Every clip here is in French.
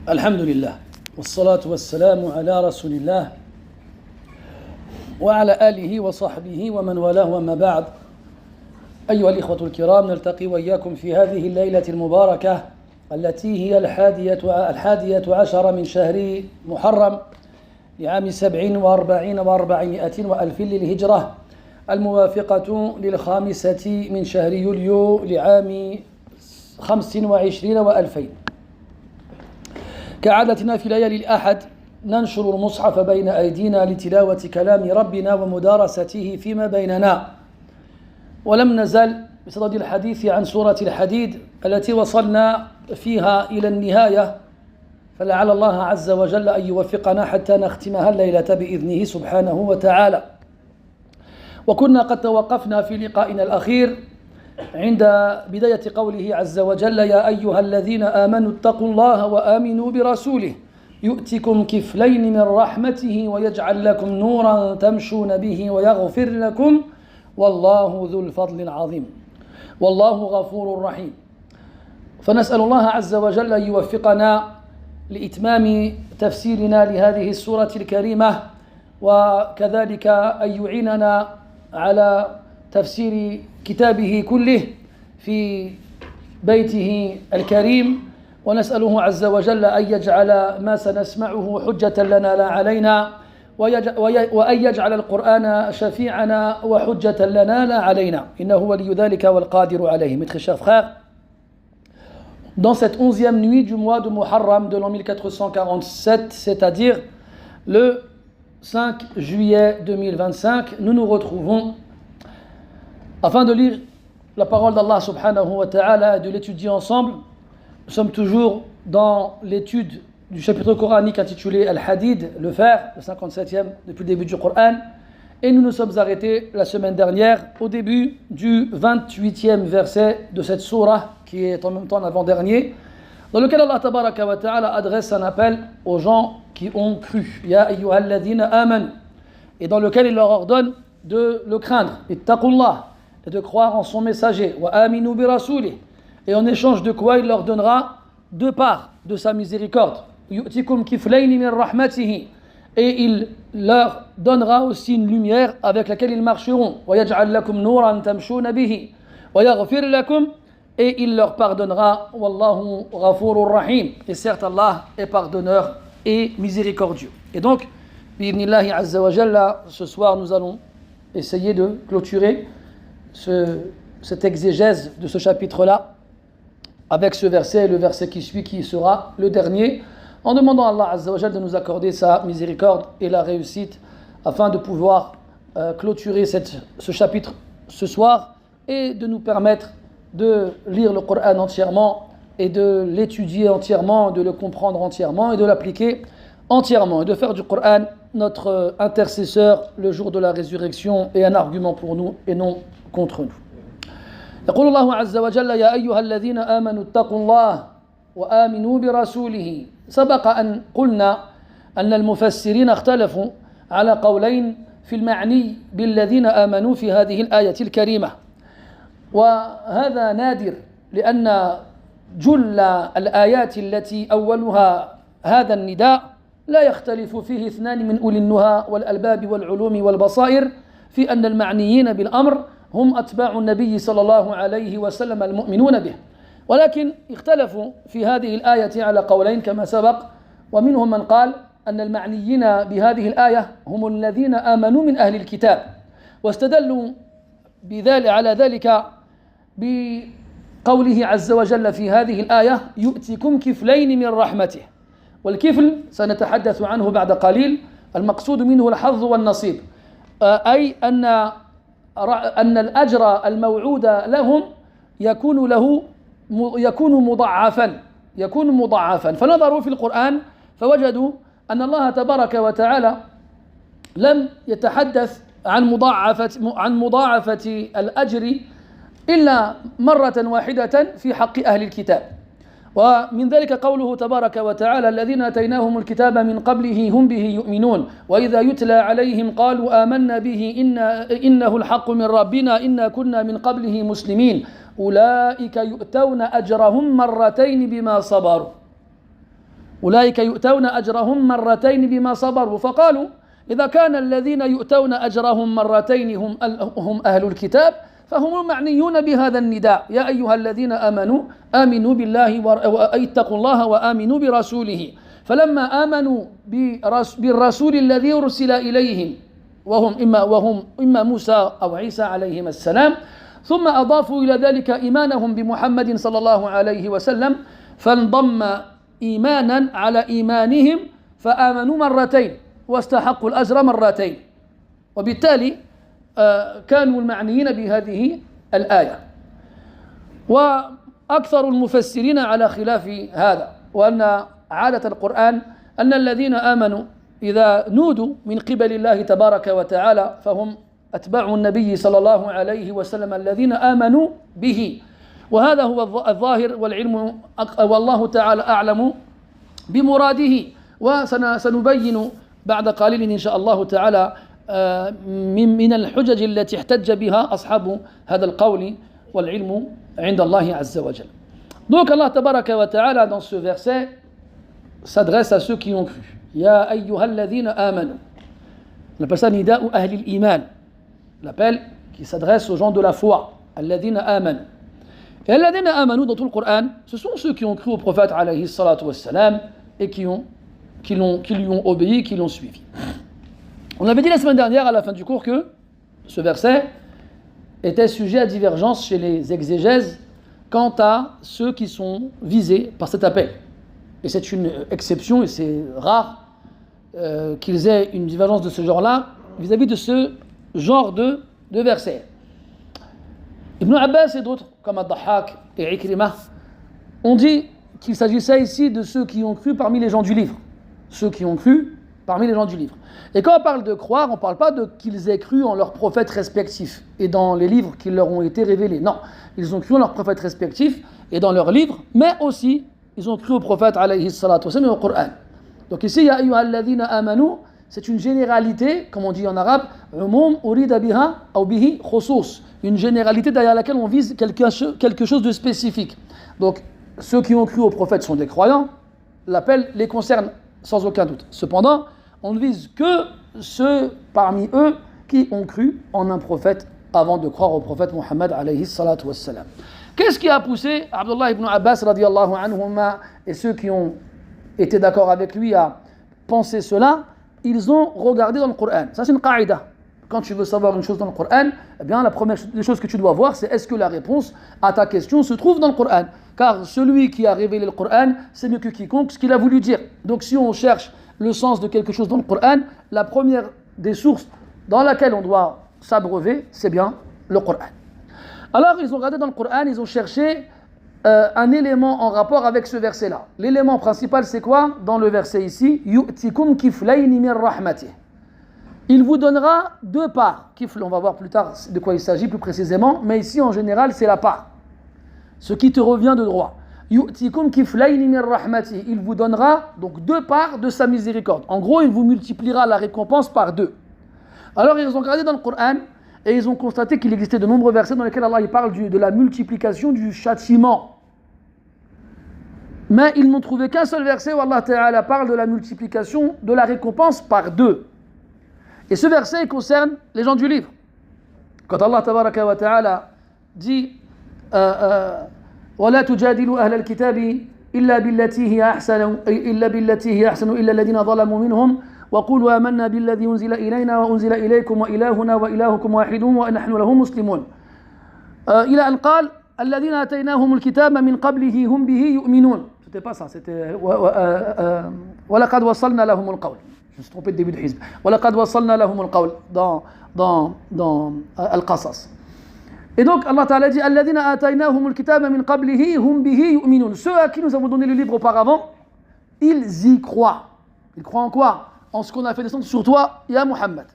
الحمد لله والصلاة والسلام على رسول الله وعلى آله وصحبه ومن والاه وما بعد. أيها الإخوة الكرام، نلتقي وإياكم في هذه الليلة المباركة التي هي الحادية عشر من شهر محرم لعام 47 و400 وألف للهجرة، الموافقة للخامسة من شهر يوليو لعام 25 و2000. كعادتنا في ليالي الأحد ننشر المصحف بين أيدينا لتلاوة كلام ربنا ومدارسته فيما بيننا، ولم نزل بصدد الحديث عن سورة الحديد التي وصلنا فيها إلى النهاية، فلعل الله عز وجل أن يوفقنا حتى نختمها الليلة بإذنه سبحانه وتعالى. وكنا قد توقفنا في لقائنا الأخير عند بداية قوله عز وجل: يا أيها الذين آمنوا اتقوا الله وآمنوا برسوله يؤتكم كفلين من رحمته ويجعل لكم نورا تمشون به ويغفر لكم والله ذو الفضل العظيم والله غفور رحيم. فنسأل الله عز وجل أن يوفقنا لإتمام تفسيرنا لهذه السورة الكريمة، وكذلك أن يعيننا على تفسير كتابه كله في بيته الكريم، ونسأله عز وجل أن يجعل ما سنسمعه حجة لنا لا علينا، وأن يجعل القرآن شفيعنا وحجة لنا لا علينا، إنه ولي ذلك والقادر عليه. Mes très chers frères, dans cette 11e nuit du mois de Muharram de l'an 1447, c'est-à-dire le 5 juillet 2025, nous nous retrouvons afin de lire la parole d'Allah subhanahu wa ta'ala et de l'étudier ensemble. Nous sommes toujours dans l'étude du chapitre coranique intitulé Al-Hadid, le fer, le 57e depuis le début du Coran. Et nous nous sommes arrêtés la semaine dernière au début du 28e verset de cette surah, qui est en même temps l'avant-dernier, dans lequel Allah tabaraka wa ta'ala adresse un appel aux gens qui ont cru. Ya ayyuhalladhina amanu. Et dans lequel il leur ordonne de le craindre. Ittaqullah. Et de croire en son messager, wa aminu bi rasoulih, et en échange de quoi il leur donnera deux parts de sa miséricorde, yu'tikum kiflayni min rahmatihi, et il leur donnera aussi une lumière avec laquelle ils marcheront, wa yaj'al lakum nuran tamshuna bihi, wa yaghfir lakum, et il leur pardonnera, wallahu ghafurur rahim, et certes Allah est pardonneur et miséricordieux. Et donc, bi'idhnillahi azza wa jalla, ce soir nous allons essayer de clôturer cette exégèse de ce chapitre-là avec ce verset et le verset qui suit, qui sera le dernier, en demandant à Allah Azza wa Jal de nous accorder sa miséricorde et la réussite afin de pouvoir clôturer ce chapitre ce soir et de nous permettre de lire le Coran entièrement et de l'étudier entièrement, de le comprendre entièrement et de l'appliquer entièrement, et de faire du Coran notre intercesseur le jour de la résurrection et un argument pour nous et non contre nous. يقول الله عز وجل: يا أيها الذين آمنوا اتقوا الله وآمنوا برسوله. سبق أن قلنا أن المفسرين اختلفوا على قولين في المعني بالذين آمنوا في هذه الآية الكريمة، وهذا نادر لأن جل الآيات التي أولها هذا النداء لا يختلف فيه اثنان من أولي النهى والألباب والعلوم والبصائر في أن المعنيين بالأمر هم أتباع النبي صلى الله عليه وسلم المؤمنون به، ولكن اختلفوا في هذه الآية على قولين كما سبق، ومنهم من قال أن المعنيين بهذه الآية هم الذين آمنوا من أهل الكتاب، واستدلوا على ذلك بقوله عز وجل في هذه الآية: يؤتكم كفلين من رحمته. والكفل سنتحدث عنه بعد قليل، المقصود منه الحظ والنصيب، أي أن الأجر الموعود لهم يكون مضاعفا. فنظروا في القرآن فوجدوا أن الله تبارك وتعالى لم يتحدث عن مضاعفة الأجر إلا مرة واحدة في حق أهل الكتاب، ومن ذلك قوله تبارك وتعالى: الذين آتيناهم الكتاب من قبله هم به يؤمنون وإذا يتلى عليهم قالوا آمنا به إنه الحق من ربنا إنا كنا من قبله مسلمين أولئك يؤتون أجرهم مرتين بما صبروا أولئك يؤتون أجرهم مرتين بما صبروا فقالوا إذا كان الذين يؤتون أجرهم مرتين هم أهل الكتاب فهم المعنيون بهذا النداء يا أيها الذين آمنوا آمنوا بالله واتقوا الله وآمنوا برسوله فلما آمنوا بالرسول الذي أرسل إليهم وهم إما موسى أو عيسى عليهم السلام ثم أضافوا إلى ذلك إيمانهم بمحمد صلى الله عليه وسلم فانضم إيمانا على إيمانهم فآمنوا مرتين واستحقوا الأجر مرتين وبالتالي كانوا المعنيين بهذه الآية وأكثر المفسرين على خلاف هذا وأن عادة القرآن أن الذين آمنوا إذا نودوا من قبل الله تبارك وتعالى فهم أتباع النبي صلى الله عليه وسلم الذين آمنوا به وهذا هو الظاهر والعلم والله تعالى أعلم بمراده وسنبين بعد قليل إن شاء الله تعالى من الحجج التي احتج بها أصحاب هذا القول والعلم عند الله عز وجل. Donc Allah tabaraka wa ta'ala dans ce verset s'adresse à ceux qui ont cru. Ya ayyuhal ladhina amanu. On appelle ça nida'u ahli al-iman. L'appel qui s'adresse aux gens de la foi. Alladhina amanu. Et alladhina amanu dans tout le Coran, ce sont ceux qui ont cru au prophète alayhi salatu wassalam et qui lui ont obéi, qui l'ont suivi. On avait dit la semaine dernière à la fin du cours que ce verset était sujet à divergence chez les exégèses quant à ceux qui sont visés par cet appel. Et c'est une exception et c'est rare qu'ils aient une divergence de ce genre-là vis-à-vis de ce genre de verset. Ibn Abbas et d'autres, comme Ad-Dahhak et Ikrimah, ont dit qu'il s'agissait ici de ceux qui ont cru parmi les gens du livre. Ceux qui ont cru parmi les gens du livre. Et quand on parle de croire, on ne parle pas de qu'ils aient cru en leurs prophètes respectifs et dans les livres qui leur ont été révélés. Non, ils ont cru en leurs prophètes respectifs et dans leurs livres, mais aussi ils ont cru au prophète alayhi salatu wasallam et au Coran. Donc ici, ya ayyuhal ladhina amanu, c'est une généralité, comme on dit en arabe, umum urida biha ou bihi khusus, une généralité derrière laquelle on vise quelque chose de spécifique. Donc ceux qui ont cru au prophète sont des croyants, l'appel les concerne sans aucun doute. Cependant, on ne vise que ceux parmi eux qui ont cru en un prophète avant de croire au prophète Muhammad alayhi salatu wassalam. Qu'est-ce qui a poussé Abdullah ibn Abbas radiallahu anhuma et ceux qui ont été d'accord avec lui à penser cela? Ils ont regardé dans le Coran. Ça c'est une qaïda. Quand tu veux savoir une chose dans le Coran, eh bien la première des choses que tu dois voir, c'est est-ce que la réponse à ta question se trouve dans le Coran. Car celui qui a révélé le Coran, c'est mieux que quiconque ce qu'il a voulu dire. Donc si on cherche le sens de quelque chose dans le Coran, la première des sources dans laquelle on doit s'abreuver, c'est bien le Coran. Alors ils ont regardé dans le Coran, ils ont cherché un élément en rapport avec ce verset-là. L'élément principal, c'est quoi? Dans le verset ici, yu'tikum kiflayni min rahmatih. Il vous donnera deux parts. Kifl, on va voir plus tard de quoi il s'agit plus précisément, mais ici en général, c'est la part. Ce qui te revient de droit. Yu'tikum kiflayni min rahmatih. Il vous donnera donc deux parts de sa miséricorde. En gros, il vous multipliera la récompense par deux. Alors ils ont regardé dans le Coran et ils ont constaté qu'il existait de nombreux versets dans lesquels Allah il parle de la multiplication du châtiment. Mais ils n'ont trouvé qu'un seul verset où Allah Ta'ala parle de la multiplication de la récompense par deux. Et ce verset il concerne les gens du livre. Quand Allah Tabaraka wa Ta'ala dit وَلَا تُجَادِلُوا أَهْلَ الْكِتَابِ إِلَّا بِالَّتِي هِيَ أَحْسَنُ إِلَّا الَّذِينَ ظَلَمُوا مِنْهُمْ وَقُولُوا آمَنَّا بِالَّذِي أُنزِلَ إِلَيْنَا وَأُنزِلَ إِلَيْكُمْ وَإِلَٰهُنَا وَإِلَٰهُكُمْ وَاحِدٌ وَنَحْنُ لَهُ مُسْلِمُونَ إلى أن قال الذين آتيناهم الكتاب من قبله هم به يؤمنون. C'était pas ça, c'était وَلَقَدْ وَصَّلْنَا لَهُمُ الْقَوْلِ. Je me suis trompé de début de Hizb. وَلَقَدْ وَصَّلْنَا لَهُمُ الْقَوْلِ dans Al-Qasas. Et donc Allah Ta'ala dit الذين آتيناهم الكتاب من قبله هم به يؤمنون. Ceux à qui nous avons donné le livre auparavant, ils y croient. Ils croient en quoi? En ce qu'on a fait descendre sur toi, ya Muhammad.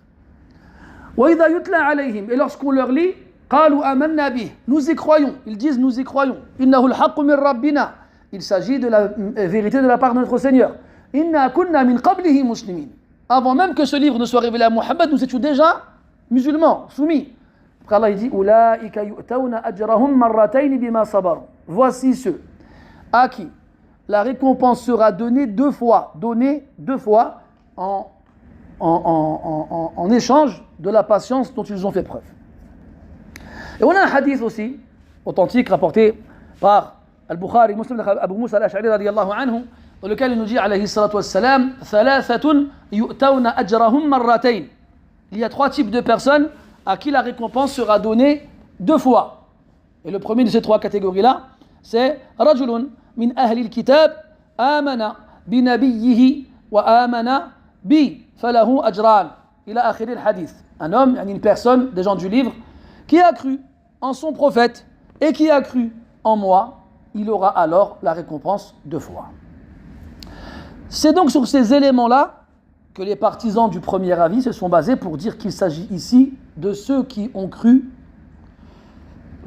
وَإِذَا يُتْلَى عَلَيْهِمْ. Et lorsqu'on leur lit قالوا آمنا به. Nous y croyons. Ils disent nous y croyons. إنه الحق من ربنا. Il s'agit de la vérité de la part de notre Seigneur. إنا كنا من قبله مسلمين. Avant même que ce livre ne soit révélé à Muhammad, nous étions déjà musulmans, soumis. Après Allah il dit أولئك يؤتون أجرهم مرتين بما صبروا. Voici ceux à qui la récompense sera donnée deux fois en échange de la patience dont ils ont fait preuve. Et on a un hadith aussi, authentique, rapporté par Al-Bukhari, Muslim, Abu Musa al-Ash'ari radiyallahu anhu, dans lequel il nous dit, alayhi salatu wassalam, thalathatun yu'tawna ajrahum marratayn. Il y a trois types de personnes à qui la récompense sera donnée deux fois. Et le premier de ces trois catégories-là, c'est rajulun min ahli al-kitab amana bi nabiyyihi wa amana bi falahu ajran ila akhir al-hadith. Un homme, une personne, des gens du livre, qui a cru en son prophète et qui a cru en moi, il aura alors la récompense deux fois. C'est donc sur ces éléments-là que les partisans du premier avis se sont basés pour dire qu'il s'agit ici de ceux qui ont cru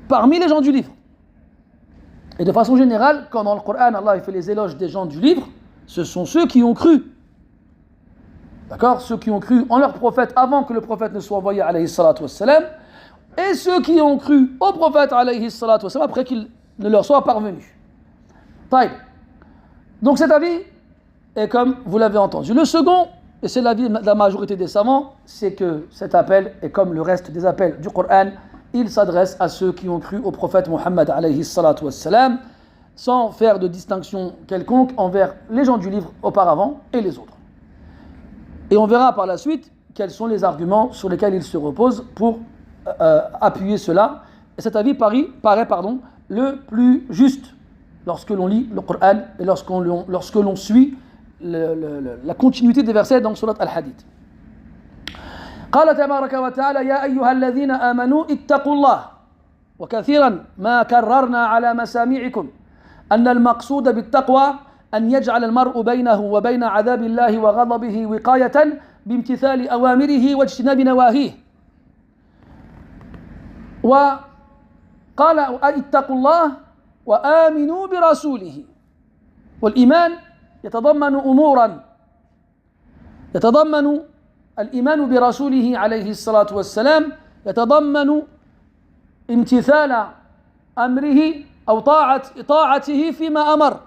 parmi les gens du livre. Et de façon générale, quand dans le Coran, Allah fait les éloges des gens du livre, ce sont ceux qui ont cru. D'accord ? Ceux qui ont cru en leur prophète avant que le prophète ne soit envoyé, alayhi salatu wassalam, et ceux qui ont cru au prophète, alayhi salatu wassalam, après qu'il ne leur soit parvenu. Taïb. Donc cet avis est comme vous l'avez entendu. Le second, et c'est l'avis de la majorité des savants, c'est que cet appel est comme le reste des appels du Coran, il s'adresse à ceux qui ont cru au prophète Muhammad alayhi salatu wassalam, sans faire de distinction quelconque envers les gens du livre auparavant et les autres. Et on verra par la suite quels sont les arguments sur lesquels il se repose pour appuyer cela. Et cet avis paraît le plus juste lorsque l'on lit le Coran et lorsque l'on suit la continuité des versets dans Surat Al-Hadid. قال تبارك وتعالى يا أيها الذين آمنوا اتقوا الله وكثيرا ما كررنا على مسامعكم أن المقصود بالتقوى أن يجعل المرء بينه وبين عذاب الله وغضبه وقاية بامتثال أوامره واجتناب نواهيه وقال اتقوا الله وآمنوا برسوله والإيمان يتضمن أمورا يتضمن الإيمان برسوله عليه الصلاة والسلام يتضمن امتثال أمره أو طاعته فيما أمر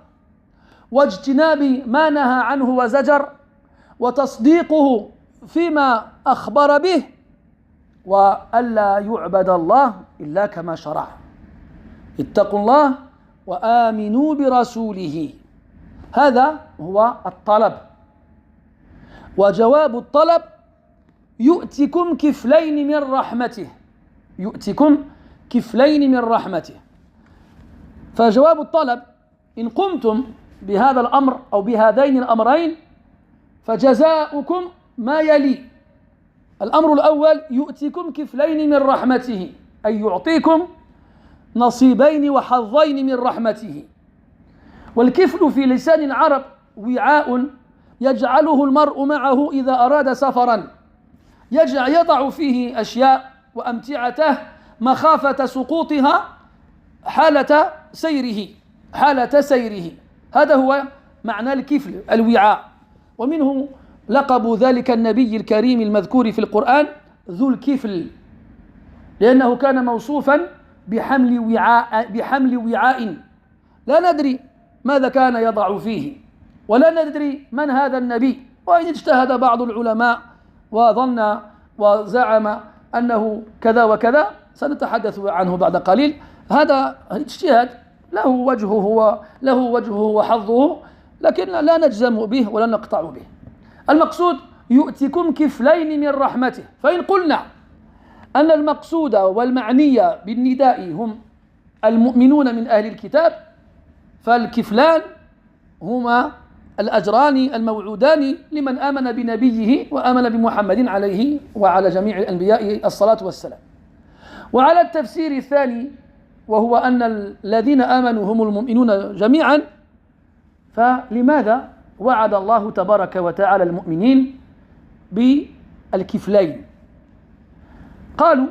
واجتناب ما نهى عنه وزجر وتصديقه فيما أخبر به وألا يعبد الله إلا كما شرع اتقوا الله وآمنوا برسوله هذا هو الطلب وجواب الطلب يؤتكم كفلين من رحمته يؤتكم كفلين من رحمته فجواب الطلب إن قمتم بهذا الأمر أو بهذين الأمرين فجزاؤكم ما يلي الأمر الأول يؤتكم كفلين من رحمته أي يعطيكم نصيبين وحظين من رحمته والكفل في لسان العرب وعاء يجعله المرء معه إذا أراد سفرا يضع فيه أشياء وأمتعته مخافة سقوطها حالة سيره هذا هو معنى الكفل الوعاء ومنه لقب ذلك النبي الكريم المذكور في القرآن ذو الكفل لأنه كان موصوفا بحمل وعاء لا ندري ماذا كان يضع فيه ولا ندري من هذا النبي وإن اجتهد بعض العلماء وظن وزعم أنه كذا وكذا سنتحدث عنه بعد قليل هذا اجتهاد له وجهه وحظه لكن لا نجزم به ولا نقطع به المقصود يؤتكم كفلين من رحمته فإن قلنا أن المقصود والمعنية بالنداء هم المؤمنون من أهل الكتاب فالكفلان هما الأجران الموعودان لمن آمن بنبيه وآمن بمحمد عليه وعلى جميع الأنبياء الصلاة والسلام وعلى التفسير الثاني وهو أن الذين آمنوا هم المؤمنون جميعا فلماذا وعد الله تبارك وتعالى المؤمنين بالكفلين قالوا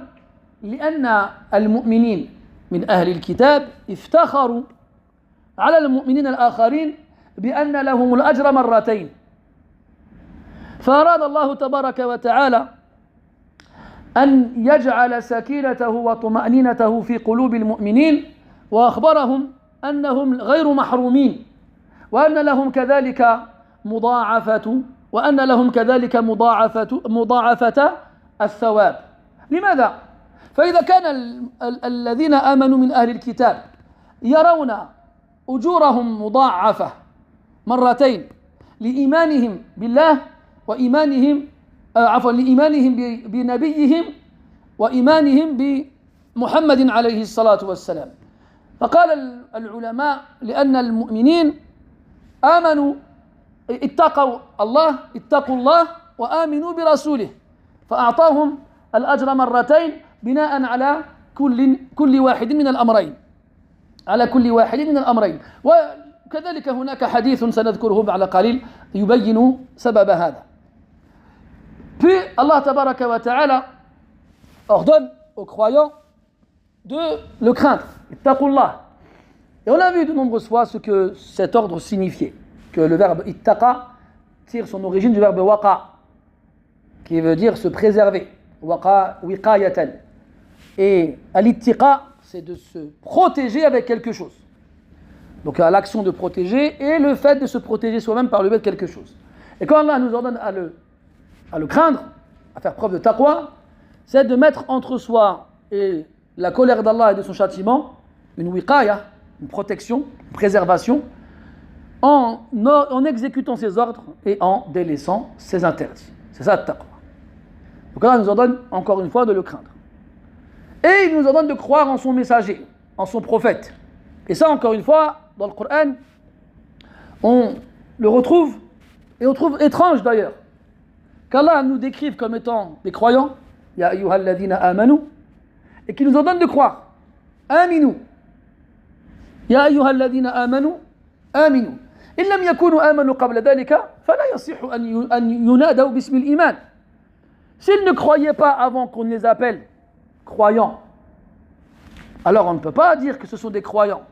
لأن المؤمنين من أهل الكتاب افتخروا على المؤمنين الآخرين بأن لهم الأجر مرتين فأراد الله تبارك وتعالى أن يجعل سكينته وطمأنينته في قلوب المؤمنين وأخبرهم أنهم غير محرومين وأن لهم كذلك مضاعفة الثواب. لماذا؟ فإذا كان الذين آمنوا من أهل الكتاب يرون أجورهم مضاعفة مرتين لإيمانهم بالله وإيمانهم لإيمانهم بنبيهم وإيمانهم بمحمد عليه الصلاة والسلام. فقال العلماء لأن المؤمنين آمنوا اتقوا الله وآمنوا برسوله فأعطاهم الأجر مرتين بناء على كل واحد من الأمرين وكذلك هناك حديث سنذكره بعد قليل يبين سبب هذا. Puis Allah tabaraka wa ta'ala ordonne aux croyants de le craindre. Ittaqullah. Et on a vu de nombreuses fois ce que cet ordre signifiait. Que le verbe ittaqa tire son origine du verbe waqa, qui veut dire se préserver. Waqa wiqayatan. Et al-ittiqa, c'est de se protéger avec quelque chose. Donc l'action de protéger et le fait de se protéger soi-même par le biais de quelque chose. Et quand Allah nous ordonne à le craindre, à faire preuve de taqwa, c'est de mettre entre soi et la colère d'Allah et de son châtiment une wiqaya, une protection, une préservation, en exécutant ses ordres et en délaissant ses interdits. C'est ça le taqwa. Donc Allah nous ordonne encore une fois de le craindre. Et il nous ordonne de croire en son messager, en son prophète. Et ça, encore une fois, dans le Coran, on le retrouve, et on trouve étrange d'ailleurs, qu'Allah nous décrive comme étant des croyants, Ya ayyuhal ladhina amanu, et qu'il nous ordonne de croire. Aminu. Ya ayyuhal ladhina amanu, aminu. In lam yakunu amanu qabla dhalika, fala yasihu an yunadaw bismi al-iman. S'ils ne croyaient pas avant qu'on les appelle croyants, alors on ne peut pas dire que ce sont des croyants.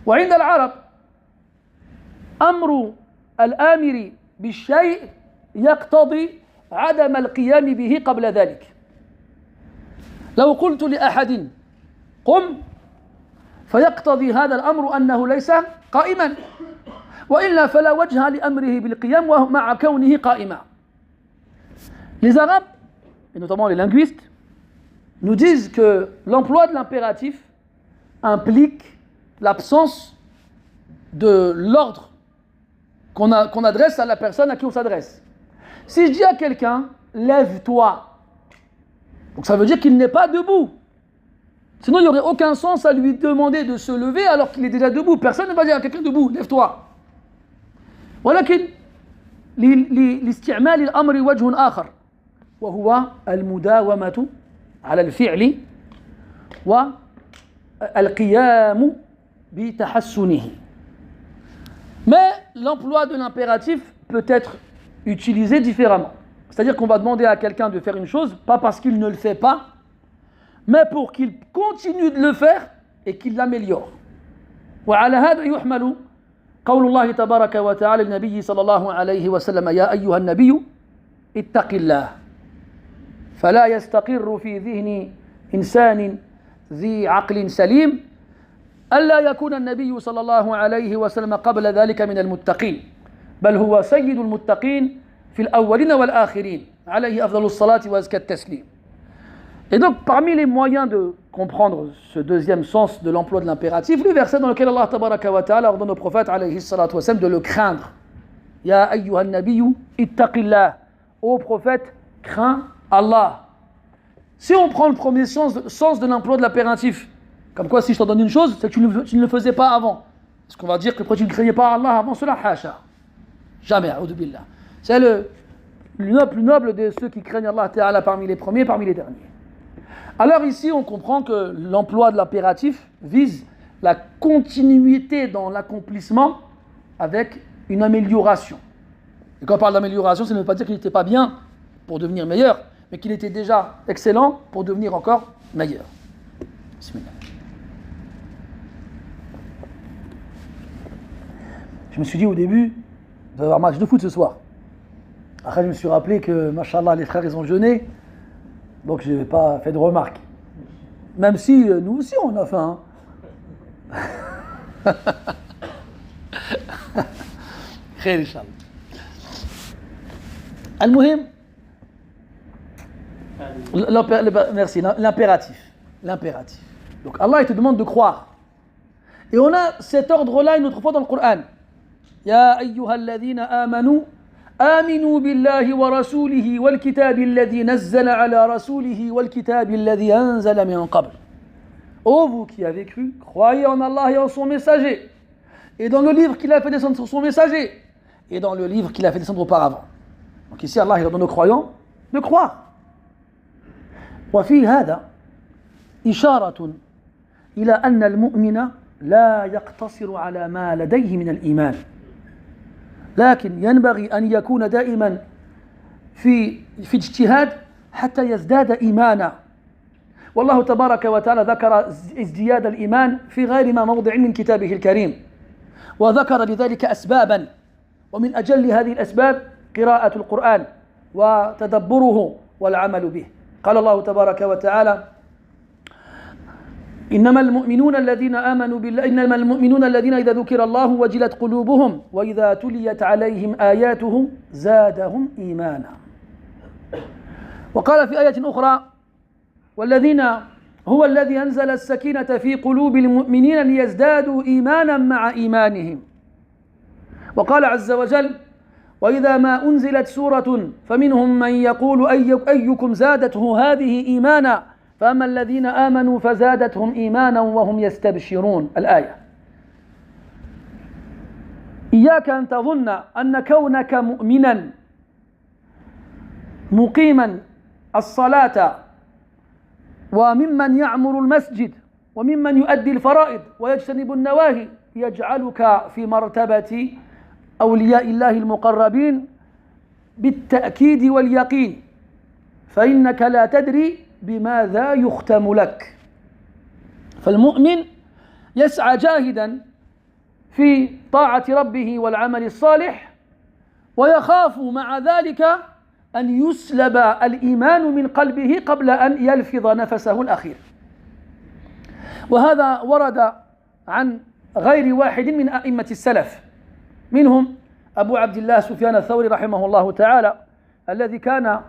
وعند العرب أمر الآمر بالشيء يقتضي عدم القيام به قبل ذلك. لو قلت لأحد قم فيقتضي هذا الأمر أنه ليس قائما وإلا فلا وجه لأمره بالقيام مع كونه قائما. Les Arabes, et notamment les linguistes, nous disent que l'emploi de l'impératif implique l'absence de l'ordre qu'on adresse à la personne à qui on s'adresse. Si je dis à quelqu'un, lève-toi, donc ça veut dire qu'il n'est pas debout. Sinon, il n'y aurait aucun sens à lui demander de se lever alors qu'il est déjà debout. Personne ne va dire à quelqu'un debout, lève-toi. ولكن لاستعمال الأمر وجه آخر وهو المداومة على الفعل والقيام بتحسنه. Mais l'emploi de l'impératif peut être utilisé différemment. C'est-à-dire qu'on va demander à quelqu'un de faire une chose, pas parce qu'il ne le fait pas, mais pour qu'il continue de le faire et qu'il l'améliore. وعلى هذا يحمل قول الله تبارك وتعالى للنبي صلى الله عليه وسلم يا أيها النبي اتق الله فلا يستقر في ذهن إنسان ذي عقل سليم ألا يكون النبي صلى الله عليه وسلم قبل ذلك من المتقين بل هو سيد المتقين في الأولين والآخرين عليه أفضل الصلاة وأزكى التسليم. Et donc, parmi les moyens de comprendre ce deuxième sens de l'emploi de l'impératif, le verset dans lequel Allah tabaraka wa ta'ala ordonne au prophète alayhi salatu wa sallam de le craindre. Ya ayyuhan nabiyyu ittaqillah. Ô prophète, crains Allah. Si on prend le premier sens de l'emploi de l'impératif, comme quoi si je t'en donne une chose, c'est que tu ne le faisais pas avant. Est-ce qu'on va dire que tu ne craignais pas Allah avant cela? Hasha. Jamais, a'udhu billah. C'est le plus noble de ceux qui craignent Allah ta'ala parmi les premiers, parmi les derniers. Alors ici, on comprend que l'emploi de l'impératif vise la continuité dans l'accomplissement avec une amélioration. Et quand on parle d'amélioration, ça ne veut pas dire qu'il n'était pas bien pour devenir meilleur, mais qu'il était déjà excellent pour devenir encore meilleur. Bismillah. Je me suis dit au début, il va y avoir match de foot ce soir. Après, je me suis rappelé que, machallah, les frères, ils ont jeûné. Donc je n'ai pas fait de remarques. Même si nous aussi on a faim. خير إن شاء الله. المهم, merci, l'impératif. Donc Allah il te demande de croire. Et on a cet ordre-là une autre fois dans le Coran. Ya ayyuhalladhina amanu آمنوا بالله ورسوله والكتاب الذي نزل على رسوله والكتاب الذي أنزل من قبل. Ô vous qui avez cru, croyez en Allah et en son messager, et dans le livre qu'il a fait descendre sur son messager, et dans le livre qu'il a fait descendre auparavant. Donc ici Allah il ordonne aux croyants de croire. وفي هذا إشارة إلى أن المؤمن لا يقتصر على ما لديه من الإيمان، لكن ينبغي أن يكون دائما في اجتهاد حتى يزداد إيمانا. والله تبارك وتعالى ذكر ازدياد الإيمان في غير ما موضع من كتابه الكريم، وذكر لذلك أسبابا، ومن أجل هذه الأسباب قراءة القرآن وتدبره والعمل به. قال الله تبارك وتعالى: إنما المؤمنون الذين آمنوا بالله إنما المؤمنون الذين إذا ذكر الله وجلت قلوبهم وإذا تليت عليهم آياته زادهم إيمانا. وقال في آية أخرى: والذين هو الذي أنزل السكينة في قلوب المؤمنين ليزدادوا إيمانا مع إيمانهم. وقال عز وجل: وإذا ما أنزلت سورة فمنهم من يقول أيكم زادته هذه إيمانا فأما الذين آمنوا فزادتهم إيمانا وهم يستبشرون. الآية. إياك أن تظن أن كونك مؤمنا مقيما الصلاة وممن يعمر المسجد وممن يؤدي الفرائض ويجتنب النواهي يجعلك في مرتبة أولياء الله المقربين بالتأكيد واليقين، فإنك لا تدري بماذا يختم لك. فالمؤمن يسعى جاهدا في طاعة ربه والعمل الصالح، ويخاف مع ذلك أن يسلب الإيمان من قلبه قبل أن يلفظ نفسه الأخير. وهذا ورد عن غير واحد من أئمة السلف، منهم أبو عبد الله سفيان الثوري رحمه الله تعالى، الذي كان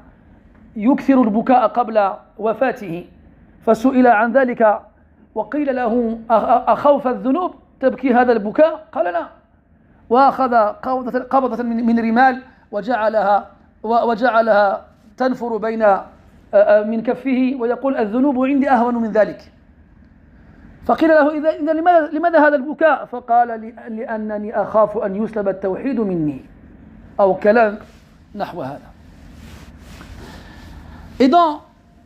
يكثر البكاء قبل وفاته، فسئل عن ذلك وقيل له: أخوف الذنوب تبكي هذا البكاء؟ قال: لا. وأخذ قبضة من رمال وجعلها تنفر بين من كفه ويقول: الذنوب عندي أهون من ذلك. فقيل له: إذا لماذا هذا البكاء؟ فقال: لأنني أخاف أن يسلب التوحيد مني، أو كلام نحو هذا. Et dans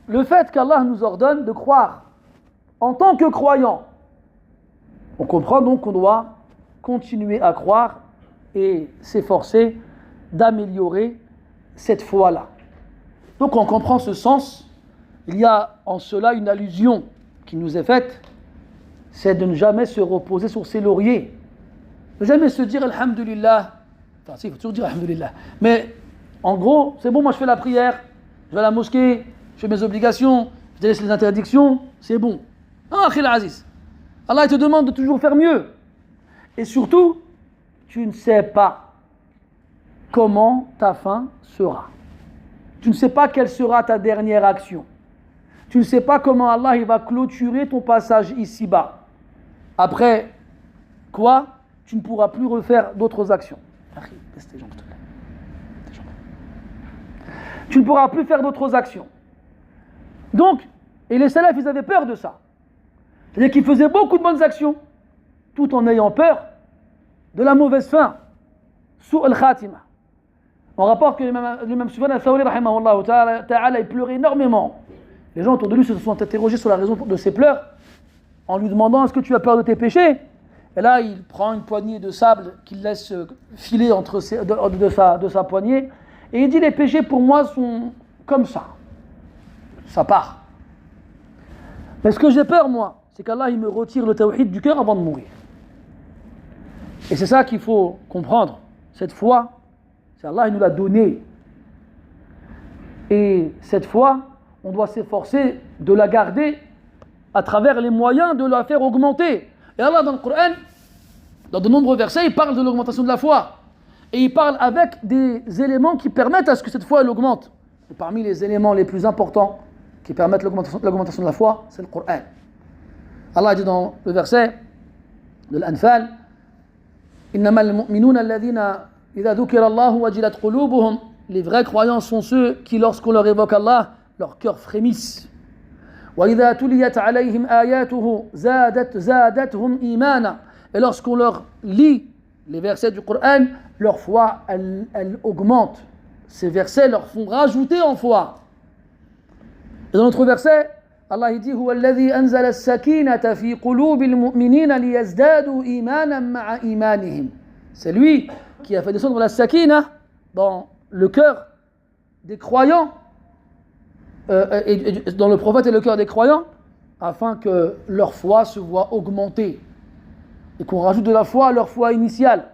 le fait qu'Allah nous ordonne de croire en tant que croyant, on comprend donc qu'on doit continuer à croire et s'efforcer d'améliorer cette foi-là. Donc on comprend ce sens. Il y a en cela une allusion qui nous est faite, c'est de ne jamais se reposer sur ses lauriers, ne jamais se dire Alhamdulillah. Enfin si, il faut toujours dire Alhamdulillah, mais en gros, c'est bon, moi je fais la prière, je vais à la mosquée, je fais mes obligations, je délaisse les interdictions, c'est bon. Non, Akhil Aziz, Allah il te demande de toujours faire mieux. Et surtout, tu ne sais pas comment ta fin sera. Tu ne sais pas quelle sera ta dernière action. Tu ne sais pas comment Allah il va clôturer ton passage ici-bas. Après quoi, tu ne pourras plus refaire d'autres actions. Tu ne pourras plus faire d'autres actions. Donc, et les salafs, ils avaient peur de ça. C'est-à-dire qu'ils faisaient beaucoup de bonnes actions, tout en ayant peur de la mauvaise fin. Sou' al-khatima. On rapporte que l'imam Sufyan al-Thawri, rahimahullah ta'ala, il pleurait énormément. Les gens autour de lui se sont interrogés sur la raison de ses pleurs, en lui demandant: est-ce que tu as peur de tes péchés? Et là, il prend une poignée de sable qu'il laisse filer de sa poignée, et il dit: les péchés pour moi sont comme ça. Ça part. Mais ce que j'ai peur, moi, c'est qu'Allah il me retire le tawhid du cœur avant de mourir. Et c'est ça qu'il faut comprendre. Cette foi, c'est Allah il nous l'a donnée. Et cette foi, on doit s'efforcer de la garder à travers les moyens de la faire augmenter. Et Allah dans le Coran, dans de nombreux versets, il parle de l'augmentation de la foi. Et il parle avec des éléments qui permettent à ce que cette foi elle augmente. Et parmi les éléments les plus importants qui permettent l'augmentation de la foi, c'est le Coran. Allah dit dans le verset de l'Anfal, إنما المؤمنون الذين إذا ذكر الله وجلت قلوبهم. Les vrais croyants sont ceux qui, lorsqu'on leur évoque Allah, leur cœur frémisse. وإذا تليت عليهم آياته زادتهم إيمانا. Et lorsqu'on leur lit les versets du Coran, leur foi elle augmente. Ces versets leur font rajouter en foi. Et dans notre verset, Allah dit هو الذي أنزل السكينة في قلوب المؤمنين ليزدادوا إيمانا مع إيمانهم. C'est lui qui a fait descendre la sakina dans le cœur des croyants, et dans le prophète et le cœur des croyants, afin que leur foi se voit augmenter et qu'on rajoute de la foi à leur foi initiale.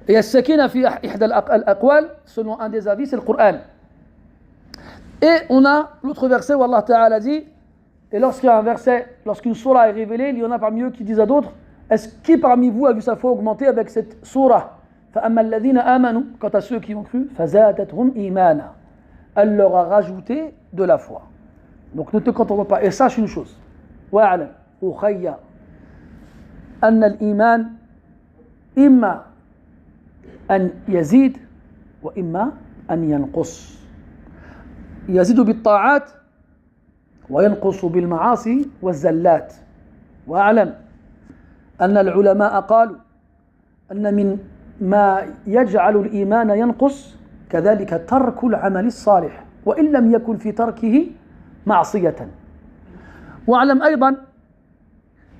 Et as-sakina fi ihda al-aqwal, selon un des avis, c'est le Coran. Et on a l'autre verset où Allah Ta'ala dit, et lorsqu'il y a un verset, lorsqu'une sourate est révélée, il y en a parmi eux qui disent à d'autres, est-ce qui parmi vous a vu sa foi augmenter avec cette sourate? فَأَمَّا الَّذِينَ آمَنُوا, quant à ceux qui ont cru, فَزَادَتْهُمْ إِيمَانًا, elle leur a rajouté de la foi. Donc ne te contente pas, et sache une chose, وَاعْلَمْ أُخَيَّ أَنَّ الْإِيمَانَ إِمَّا أن يزيد وإما أن ينقص. يزيد بالطاعات وينقص بالمعاصي والزلات. وأعلم أن العلماء قالوا أن من ما يجعل الإيمان ينقص كذلك ترك العمل الصالح وإن لم يكن في تركه معصية. وأعلم أيضا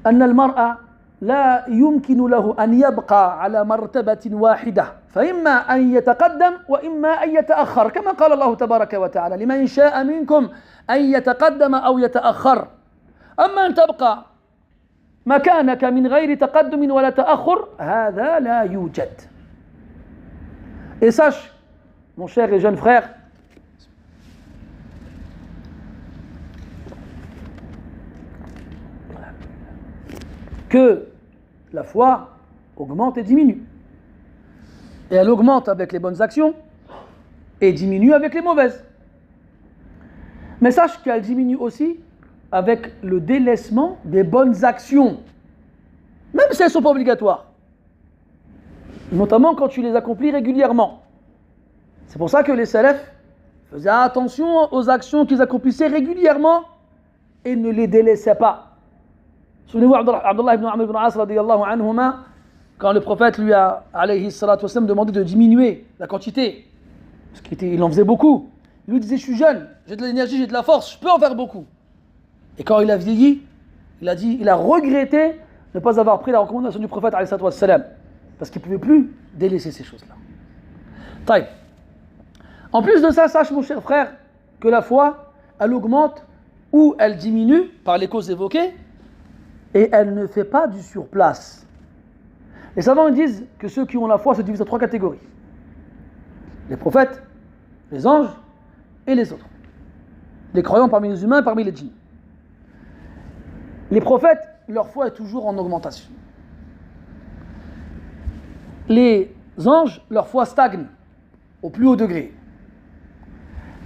أن المرأة لا يمكن له أن يبقى على مرتبة واحدة، فإما أن يتقدم وإما أن يتأخر، كما قال الله تبارك وتعالى لمن شاء منكم أن يتقدم أو يتأخر. أما أن تبقى مكانك من غير تقدم ولا تأخر، هذا لا يوجد. Et sache, mon cher et jeune frère, que la foi augmente et diminue. Et elle augmente avec les bonnes actions et diminue avec les mauvaises. Mais sache qu'elle diminue aussi avec le délaissement des bonnes actions, même si elles ne sont pas obligatoires. Notamment quand tu les accomplis régulièrement. C'est pour ça que les salafs faisaient attention aux actions qu'ils accomplissaient régulièrement et ne les délaissaient pas. Souvenez-vous Abdullah ibn Amr ibn As radiyallahu anhuma, quand le prophète lui a alayhi salatu wassalam demandé de diminuer la quantité, parce qu'il en faisait beaucoup. Il lui disait, je suis jeune, j'ai de l'énergie, j'ai de la force, je peux en faire beaucoup. Et quand il a vieilli, il a regretté de ne pas avoir pris la recommandation du prophète alayhi salatu wassalam, parce qu'il ne pouvait plus délaisser ces choses-là. Taïb. En plus de ça, sache mon cher frère que la foi, elle augmente ou elle diminue par les causes évoquées, et elle ne fait pas du surplace. Les savants disent que ceux qui ont la foi se divisent en 3 catégories. Les prophètes, les anges et les autres. Les croyants parmi les humains et parmi les djinns. Les prophètes, leur foi est toujours en augmentation. Les anges, leur foi stagne au plus haut degré.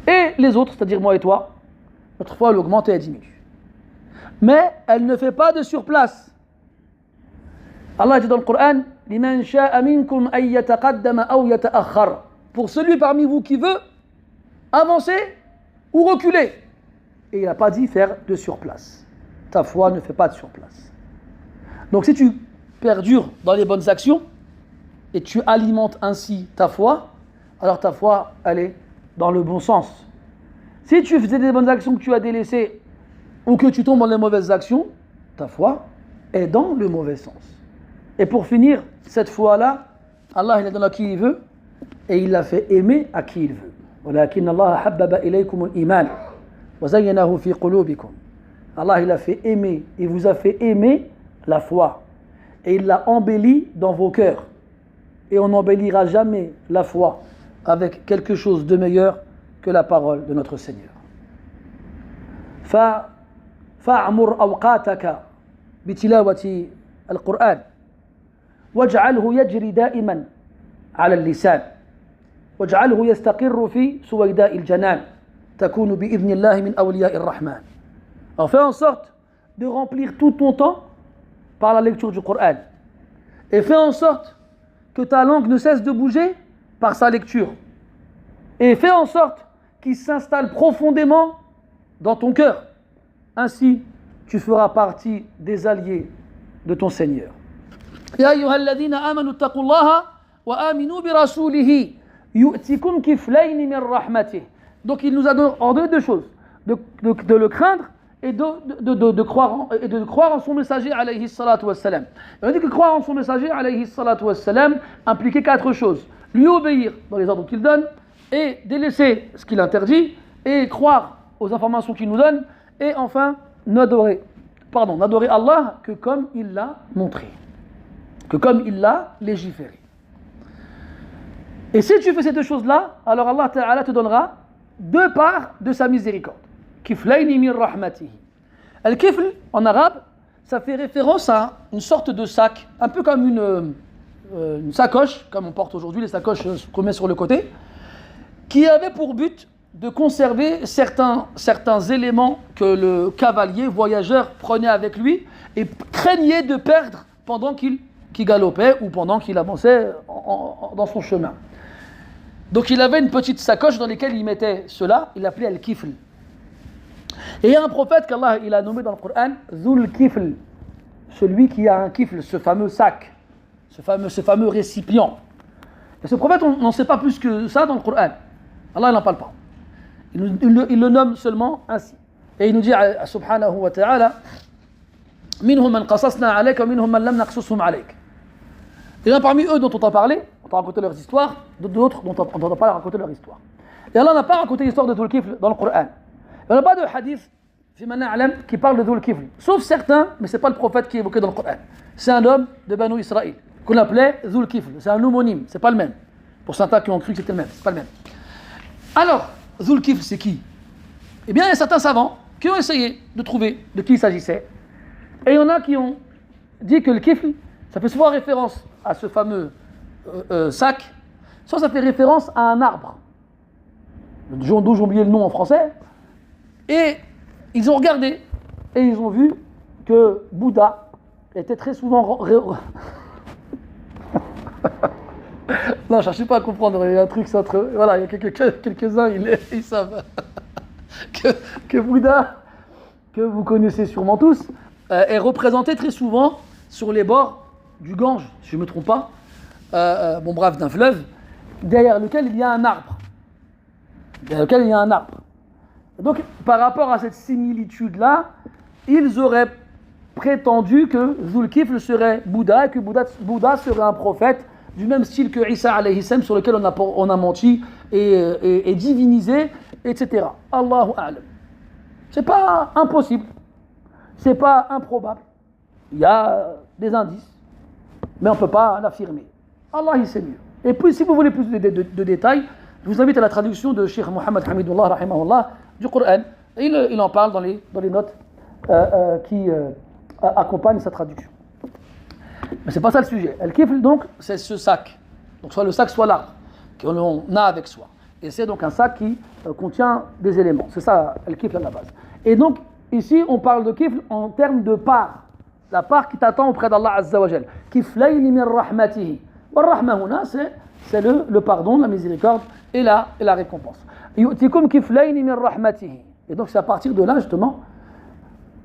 Et les autres, c'est-à-dire moi et toi, notre foi elle augmente et elle diminue. Mais elle ne fait pas de surplace. Allah dit dans le Coran, لِمَنْ شَاءَ مِنْكُمْ أَنْ يَتَقَدَّمَ أَوْ يَتَأَخَّرَ. Pour celui parmi vous qui veut avancer ou reculer. Et il n'a pas dit faire de surplace. Ta foi ne fait pas de surplace. Donc si tu perdures dans les bonnes actions et tu alimentes ainsi ta foi, alors ta foi, elle est dans le bon sens. Si tu faisais des bonnes actions que tu as délaissées ou que tu tombes dans les mauvaises actions, ta foi est dans le mauvais sens. Et pour finir, cette foi-là, Allah il la donne à qui il veut et il la fait aimer à qui il veut. وَلَكِنَّ اللَّهَ حَبَّبَ إِلَيْكُمُ الْإِيمَانَ وَزَيَّنَهُ فِي قُلُوبِكُمْ. Allah il a fait aimer, il vous a fait aimer la foi et il l'a embellie dans vos cœurs. Et on n'embellira jamais la foi avec quelque chose de meilleur que la parole de notre Seigneur. فَأَعْمُرْ أَوْقَاتَكَ بِتِلَاوَةِ الْقُرْآنِ واجعله يجري دائما على اللسان واجعله يستقر في سويداء الجنان تكون بإذن الله من أولياء الرحمن. Alors fais en sorte de remplir tout ton temps par la lecture du Coran. Et fais en sorte que ta langue ne cesse de bouger par sa lecture. Et fais en sorte qu'il s'installe profondément dans ton cœur. Ainsi, tu feras partie des alliés de ton Seigneur. Ya ayyuhalladhina amanu taqullaha wa aminu bi rasulihi yu'tikum kiflayni min rahmatih. Donc il nous a ordonné deux choses, de le craindre et de croire en son messager alayhi salatu wassalam. On dit que croire en son messager alayhi salatu wassalam impliquait quatre choses. Lui obéir dans les ordres qu'il donne et délaisser ce qu'il interdit et croire aux informations qu'il nous donne et enfin n'adorer Allah que comme il l'a montré, que comme il l'a légiféré. Et si tu fais ces deux choses-là, alors Allah Ta'ala te donnera deux parts de sa miséricorde. Kiflayni min rahmatihi. Al-kifl, en arabe, ça fait référence à une sorte de sac, un peu comme une sacoche, comme on porte aujourd'hui les sacoches qu'on met sur le côté, qui avait pour but de conserver certains éléments que le cavalier voyageur prenait avec lui et craignait de perdre pendant qu'il galopait ou pendant qu'il avançait dans son chemin. Donc il avait une petite sacoche dans laquelle il mettait cela, il l'appelait Al-Kifl. Et il y a un prophète qu'Allah il a nommé dans le Coran Dhul Kifl, celui qui a un kifl, ce fameux sac, ce fameux récipient. Et ce prophète, on n'en sait pas plus que ça dans le Coran. Allah n'en parle pas. Il le nomme seulement ainsi. Et il nous dit subhanahu wa ta'ala Minhum man qasasna alayka wa minhum man lam naqsushum alayk. Il y en a parmi eux dont on t'a parlé, on t'a raconté leur histoire, d'autres dont on t'a pas raconté leur histoire. Et Allah n'a pas raconté l'histoire de Dhul Kifl dans le Coran. Il n'y a pas de hadith qui parle de Dhul Kifl, sauf certains, mais ce n'est pas le prophète qui est évoqué dans le Coran. C'est un homme de Banu Israël, qu'on appelait Dhul Kifl. C'est un homonyme, ce n'est pas le même. Pour certains qui ont cru que c'était le même, ce n'est pas le même. Alors, Dhul Kifl, c'est qui? Eh bien, il y a certains savants qui ont essayé de trouver de qui il s'agissait. Et il y en a qui ont dit que le Kifl, ça fait souvent référence à ce fameux sac, soit ça fait référence à un arbre, d'où j'ai oublié le nom en français. Et ils ont regardé et ils ont vu que Bouddha était très souvent... Non, cherchez pas à comprendre, il y a un truc, c'est entre... Voilà, il y a quelques-uns, ils savent que Bouddha, que vous connaissez sûrement tous, est représenté très souvent sur les bords du Gange, si je ne me trompe pas, d'un fleuve, derrière lequel il y a un arbre. Donc, par rapport à cette similitude-là, ils auraient prétendu que Dhul Kifl serait Bouddha et que Bouddha serait un prophète du même style que Isa alayhi salam, sur lequel on a menti et divinisé, etc. Allahu a'lam. C'est pas impossible, c'est pas improbable. Il y a des indices, mais on ne peut pas l'affirmer. Allah, il sait mieux. Et puis, si vous voulez plus de détails, je vous invite à la traduction de Cheikh Mohammed Hamidullah, rahimahullah, du Coran. Et il en parle dans les notes qui accompagnent sa traduction. Mais c'est pas ça le sujet. Al-Kifl, donc, c'est ce sac. Donc, soit le sac, soit l'arbre qu'on a avec soi. Et c'est donc un sac qui contient des éléments. C'est ça, Al-Kifl à la base. Et donc, ici, on parle de Kifl en termes de part. La part qui t'attend auprès d'Allah Azza wa Jal. Kiflayni min rahmatihi. Wa rahma huna, c'est le pardon, la miséricorde et la récompense. Yu'tikum kiflayni min rahmatihi. Et donc, c'est à partir de là, justement,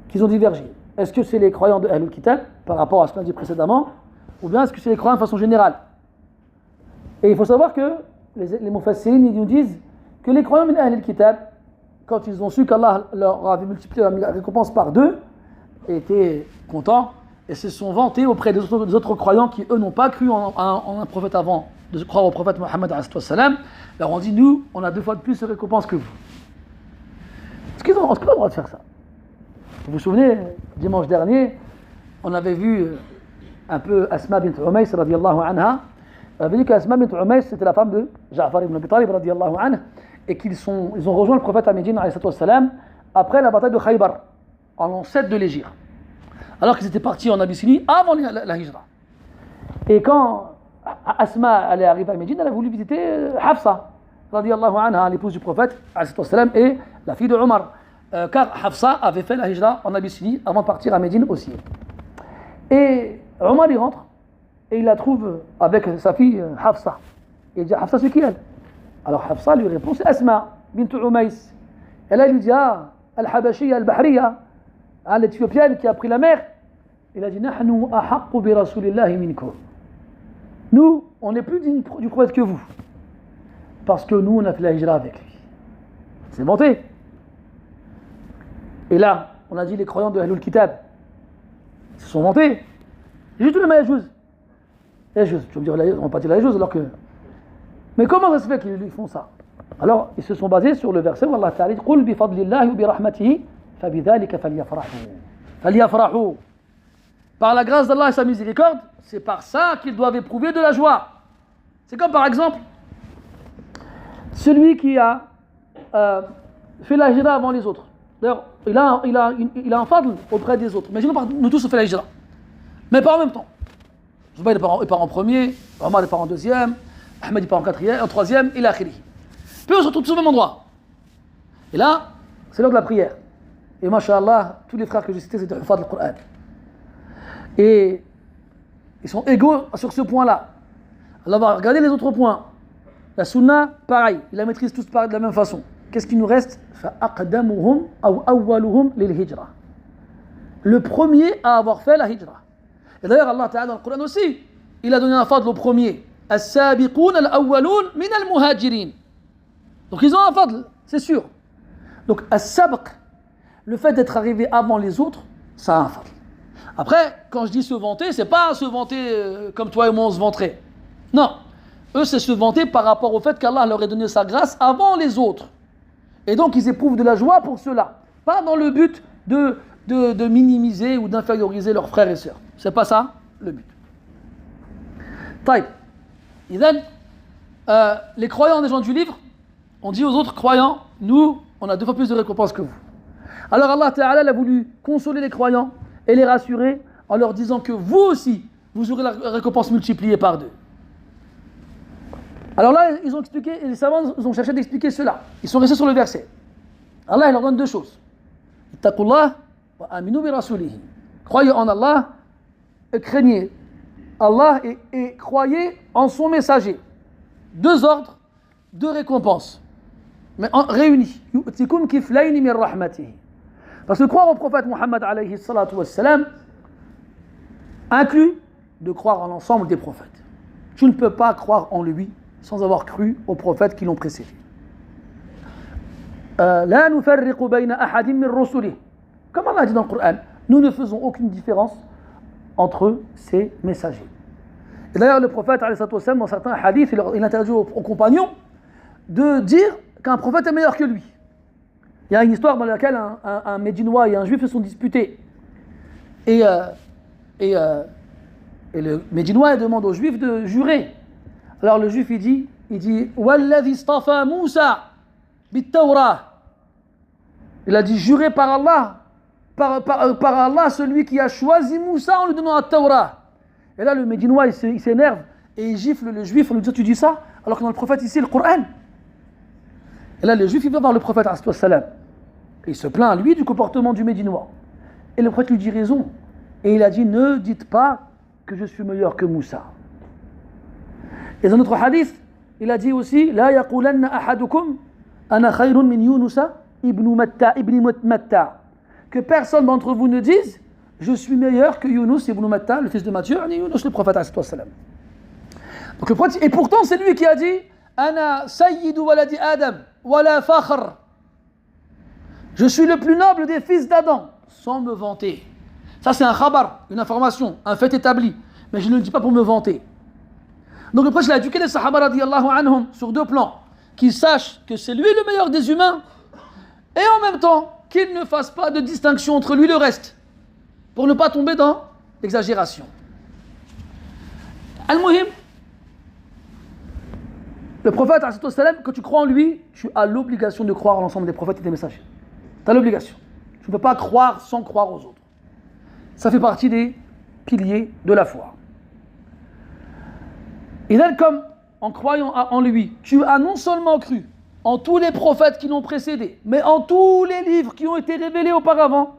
qu'ils ont divergé. Est-ce que c'est les croyants de Ahlul Kitab, par rapport à ce qu'on a dit précédemment, ou bien est-ce que c'est les croyants de façon générale? Et il faut savoir que les Mufassirin, ils nous disent que les croyants de Ahlul Kitab, quand ils ont su qu'Allah leur avait multiplié la récompense par 2, étaient contents et se sont vantés auprès des autres croyants qui, eux, n'ont pas cru en un prophète avant de croire au prophète Mohammed ﷺ, leur ont dit, nous, on a 2 fois de plus de récompense que vous. Est-ce qu'ils ont le droit de faire ça? Vous vous souvenez, dimanche dernier, on avait vu un peu Asma bint Umays radiyallahu anha. On avait dit qu'Asma bint Umays, c'était la femme de Ja'far ibn Abi Talib radiyallahu anha, et ils ont rejoint le prophète à Médine alayhi salam après la bataille de Khaybar, en l'an 7 de l'Hégire, alors qu'ils étaient partis en Abyssinie avant la Hijra. Et quand Asma elle est arrivée à Médine, elle a voulu visiter Hafsa, radiyallahu anha, l'épouse du prophète, et la fille de Omar. Car Hafsa avait fait la hijra en Abyssinie avant de partir à Médine aussi. Et Omar y rentre et il la trouve avec sa fille Hafsa. Et il dit Hafsa, c'est qui elle? Alors Hafsa lui répond c'est Asma bint Umays. Et là il lui dit Al-Habashiyya al-Bahriya, l'Éthiopienne qui a pris la mer. Il a dit Nahnu ahaqqu bi rasulillahi minkum. Nous, on n'est plus digne du prophète que vous. Parce que nous, on a fait la hijra avec lui. C'est monté. Et là, on a dit les croyants de Ahlul Kitab. Ils se sont montés. Juste le Yajouz. Yajouz, tu vas me dire, on va pas dire la Yajouz alors que. Mais comment ça se fait qu'ils font ça? Alors, ils se sont basés sur le verset où Allah Ta'ala dit Qul bi fadlillahi wa bi rahmatihi, fa bidhalika falyafrahu. Falyafrahu. Par la grâce d'Allah et sa miséricorde, c'est par ça qu'ils doivent éprouver de la joie. C'est comme par exemple, celui qui a fait la hijra avant les autres. D'ailleurs, il a un fadl auprès des autres. Imaginons, nous tous on fait la hijra. Mais pas en même temps. Zubayr il part en premier, Omar il part en deuxième, Ahmed il part en quatrième, en troisième, il a akhiri. Puis on se retrouve tous au même endroit. Et là, c'est l'heure de la prière. Et masha'Allah, tous les frères que j'ai cités, c'était Hufad al-Qur'an. Et ils sont égaux sur ce point-là. Alors on va regarder les autres points. La sunna, pareil, ils la maîtrisent tous pareil de la même façon. Qu'est-ce qui nous reste? فَأَقْدَمُهُمْ أَوْ أَوَّلُهُمْ لِلْهِجْرَةِ. Le premier à avoir fait la hijra. Et d'ailleurs, Allah Ta'ala dans le Coran aussi, il a donné un fadl au premier. السابقون الأولون من المهاجرين. Donc ils ont un fadl, c'est sûr. Donc as-sabq, le fait d'être arrivé avant les autres, ça a un fadl. Après, quand je dis se vanter, c'est pas se vanter comme toi et moi on se vanterait. Non. Eux, c'est se vanter par rapport au fait qu'Allah leur ait donné sa grâce avant les autres. Et donc, ils éprouvent de la joie pour cela. Pas dans le but de minimiser ou d'inférioriser leurs frères et sœurs. C'est pas ça le but. Taïb. Les croyants des gens du livre, on dit aux autres croyants, nous, on a 2 fois plus de récompense que vous. Alors Allah Ta'ala a voulu consoler les croyants et les rassurer en leur disant que vous aussi, vous aurez la récompense multipliée par 2. Alors là, ils ont expliqué, et les savants ont cherché d'expliquer cela. Ils sont restés sur le verset. Allah, il leur donne 2 choses. Ittaqullah wa aminu bi rasulihi. Croyez en Allah, et craignez Allah et croyez en son messager. 2 ordres, 2 récompenses. Mais réunis. Yu'tikum kiflayni min rahmatihi. Parce que croire au prophète Muhammad alayhi salatu wassalam inclut de croire en l'ensemble des prophètes. Tu ne peux pas croire en lui sans avoir cru aux prophètes qui l'ont précédé. La nufarriqu bayna ahadin min rusulihi. Comme Allah dit dans le Coran, nous ne faisons aucune différence entre ces messagers. Et d'ailleurs, le prophète, dans certains hadiths, il interdit aux compagnons de dire qu'un prophète est meilleur que lui. Il y a une histoire dans laquelle un Médinois et un Juif se sont disputés. Et le Médinois demande aux Juifs de jurer. Alors le Juif, il dit Walladhi istafa Moussa bit-Tawrah. Il a dit juré par Allah, par Allah, celui qui a choisi Moussa en lui donnant la Tawrah. Et là, le Médinois, il s'énerve et il gifle le Juif en lui disant tu dis ça alors que dans le prophète ici, le Coran. Et là, le Juif, il va voir le prophète et il se plaint, lui, du comportement du Médinois. Et le prophète lui dit raison. Et il a dit ne dites pas que je suis meilleur que Moussa. Et dans notre hadith, il a dit aussi La yaqulanna ahadukum ana khayrun min Yunusa ibn Matta. Que personne d'entre vous ne dise je suis meilleur que Yunus ibn Matta, le fils de Matthieu, et Yunus, le prophète. Donc le prophète, et pourtant c'est lui qui a dit Ana sayyidu waladi Adam, wala fakhr. Je suis le plus noble des fils d'Adam, sans me vanter. Ça c'est un khabar, une information, un fait établi. Mais je ne le dis pas pour me vanter. Donc le prophète a éduqué les sahaba radiyallahu anhum sur 2 plans. Qu'ils sachent que c'est lui le meilleur des humains, et en même temps qu'il ne fasse pas de distinction entre lui et le reste, pour ne pas tomber dans l'exagération. Al-Muhim, le prophète, quand tu crois en lui, tu as l'obligation de croire en l'ensemble des prophètes et des messagers. Tu as l'obligation. Tu ne peux pas croire sans croire aux autres. Ça fait partie des piliers de la foi. Et là, comme en croyant en lui, tu as non seulement cru en tous les prophètes qui l'ont précédé, mais en tous les livres qui ont été révélés auparavant,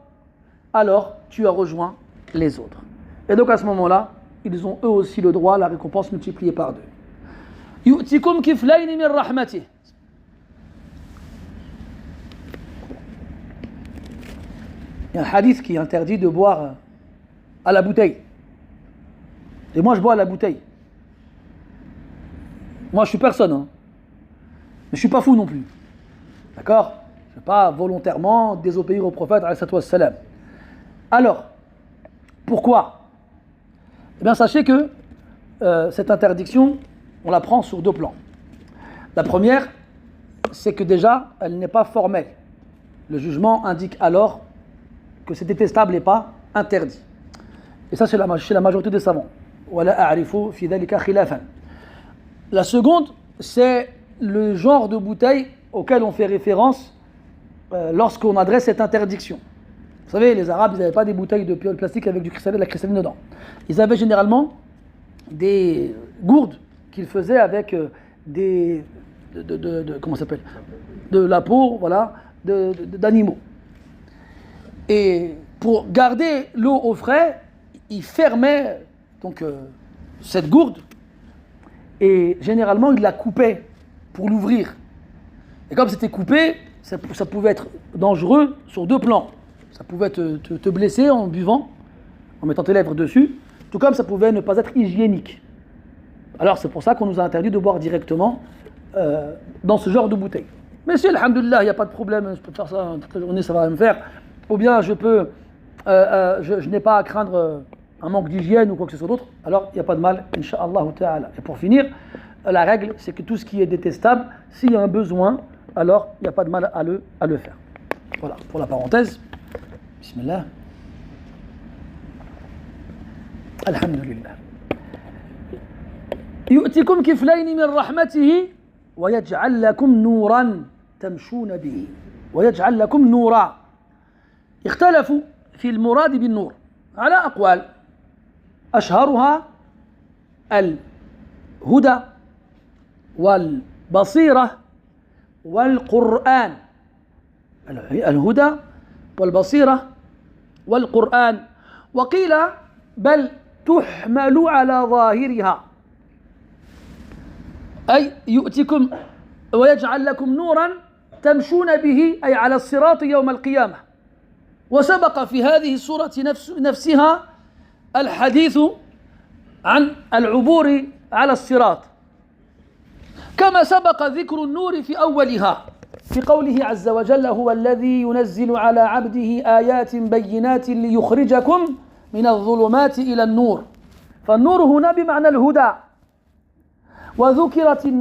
alors tu as rejoint les autres. Et donc à ce moment-là, ils ont eux aussi le droit à la récompense multipliée par deux. يؤتكم كفلين من رحمته. Il y a un hadith qui interdit de boire à la bouteille. Et moi je bois à la bouteille. Moi je suis personne, hein. Mais je suis pas fou non plus. D'accord? Je ne vais pas volontairement désobéir au prophète alayhi salam. Alors, pourquoi? Eh bien sachez que cette interdiction, on la prend sur deux plans. La première, c'est que déjà, elle n'est pas formelle. Le jugement indique alors que c'est détestable et pas interdit. Et ça, c'est chez la majorité des savants. La seconde, c'est le genre de bouteille auquel on fait référence lorsqu'on adresse cette interdiction. Vous savez, les Arabes, ils n'avaient pas des bouteilles de plastique avec de la cristalline dedans. Ils avaient généralement des gourdes qu'ils faisaient avec comment ça s'appelle, de la peau, voilà, d'animaux. Et pour garder l'eau au frais, ils fermaient donc cette gourde et généralement ils la coupaient pour l'ouvrir. Et comme c'était coupé, ça pouvait être dangereux sur deux plans. Ça pouvait te blesser en buvant, en mettant tes lèvres dessus, tout comme ça pouvait ne pas être hygiénique. Alors c'est pour ça qu'on nous a interdit de boire directement dans ce genre de bouteille. Mais si, alhamdoulilah, il n'y a pas de problème, je peux faire ça toute la journée, ça va me faire. Ou bien je n'ai pas à craindre un manque d'hygiène ou quoi que ce soit d'autre, alors il n'y a pas de mal, incha'Allah ta'ala. Et pour finir, la règle, c'est que tout ce qui est détestable, s'il y a un besoin, alors il n'y a pas de mal à le faire. Voilà, pour la parenthèse. Bismillah. Alhamdulillah. يؤتكم كفلين من رحمته ويجعل لكم نورا تمشون به ويجعل لكم نورا. اختلفوا في المراد بالنور على أقوال أشهرها الهدى والبصيرة والقرآن. الهدى والبصيرة والقرآن. وقيل بل تحمل على ظاهرها، أي يؤتكم ويجعل لكم نورا تمشون به، أي على الصراط يوم القيامة. وسبق في هذه السورة نفسها الحديث عن العبور على الصراط، كما سبق ذكر النور في أولها في قوله عز وجل: هو الذي ينزل على عبده آيات بينات ليخرجكم من الظلمات إلى النور. فالنور هنا بمعنى الهدى.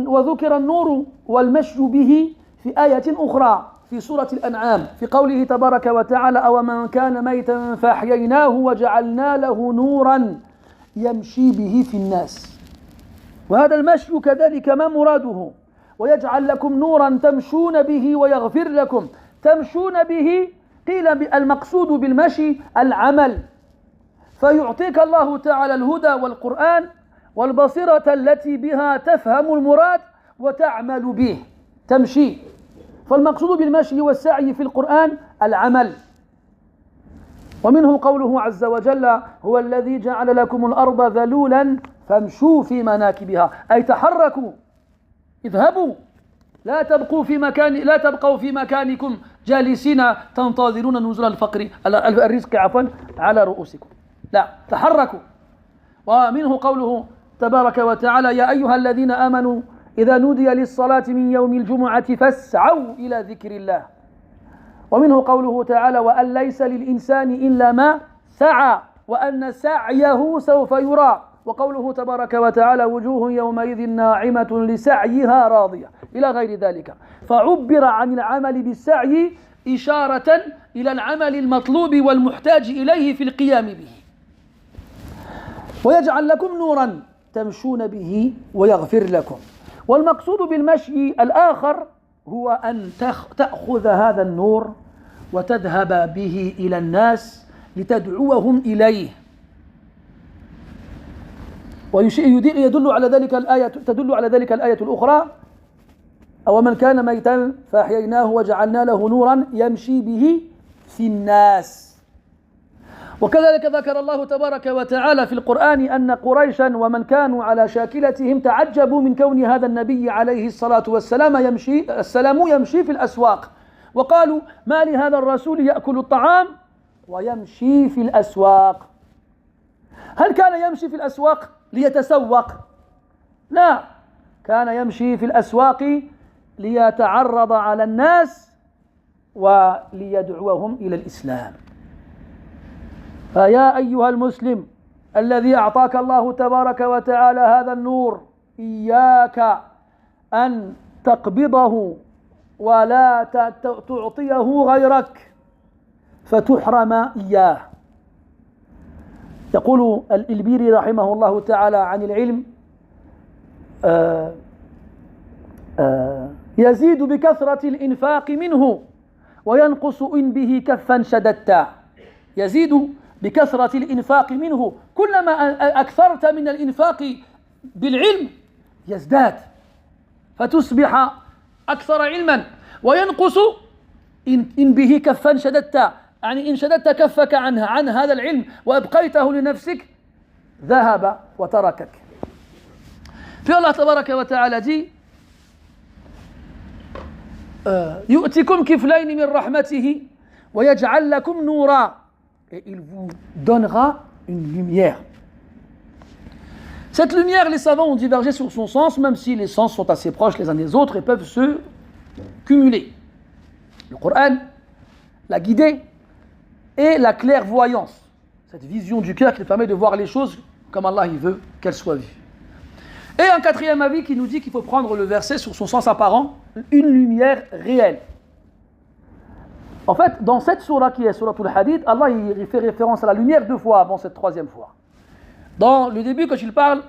وذكر النور والمشي به في آية أخرى في سورة الأنعام في قوله تبارك وتعالى: أومن كان ميتا فأحييناه وجعلنا له نورا يمشي به في الناس. وهذا المشي كذلك ما مراده. ويجعل لكم نورا تمشون به ويغفر لكم. تمشون به قيل المقصود بالمشي العمل، فيعطيك الله تعالى الهدى والقرآن والبصيرة التي بها تفهم المراد وتعمل به، تمشي. فالمقصود بالمشي والسعي في القرآن العمل. ومنه قوله عز وجل: هو الذي جعل لكم الأرض ذلولا فامشوا في مناكبها، أي تحركوا، اذهبوا، لا تبقوا في مكانكم جالسين تنتظرون نزول الرزق على رؤوسكم، لا، تحركوا. ومنه قوله تبارك وتعالى: يا أيها الذين آمنوا إذا نودي للصلاة من يوم الجمعة فاسعوا إلى ذكر الله. ومنه قوله تعالى: وأن ليس للإنسان إلا ما سعى وأن سعيه سوف يرى. وقوله تبارك وتعالى: وجوه يومئذ ناعمة لسعيها راضية، إلى غير ذلك. فعبر عن العمل بالسعي إشارة إلى العمل المطلوب والمحتاج إليه في القيام به. ويجعل لكم نورا تمشون به ويغفر لكم. والمقصود بالمشي الآخر هو أن تأخذ هذا النور وتذهب به إلى الناس لتدعوهم إليه يدل على ذلك الآية تدل على ذلك الآية الأخرى أو من كان ميتا فأحييناه وجعلنا له نورا يمشي به في الناس. وكذلك ذكر الله تبارك وتعالى في القرآن أن قريشا ومن كانوا على شاكلتهم تعجبوا من كون هذا النبي عليه الصلاة والسلام يمشي في الأسواق، وقالوا ما لهذا الرسول يأكل الطعام ويمشي في الأسواق. هل كان يمشي في الأسواق ليتسوق؟ لا، كان يمشي في الأسواق ليتعرض على الناس وليدعوهم إلى الإسلام. فيا أيها المسلم الذي أعطاك الله تبارك وتعالى هذا النور، إياك أن تقبضه ولا تعطيه غيرك فتحرم إياه. يقول الإلبيري رحمه الله تعالى عن العلم يزيد بكثرة الإنفاق منه وينقص إن به كفا شددت. يزيد بكثرة الإنفاق منه، كلما أكثرت من الإنفاق بالعلم يزداد فتصبح أكثر علما، وينقص إن به كفا شددت، يعني إن شددت كفك عن هذا العلم وأبقيته لنفسك ذهب وتركك. في الله تبارك وتعالى dit يؤتكم كفلين من رحمته ويجعل لكم نورا, et il vous donnera une lumière. Cette lumière, les savants ont divergé sur son sens, même si les sens sont assez proches les uns des autres et peuvent se cumuler. Le Coran, la guidée et la clairvoyance, cette vision du cœur qui permet de voir les choses comme Allah il veut qu'elles soient vues. Et un quatrième avis qui nous dit qu'il faut prendre le verset sur son sens apparent, une lumière réelle. En fait, dans cette sourate qui est Sourate al-Hadid, Allah il fait référence à la lumière deux fois avant cette troisième fois. Dans le début, quand il parle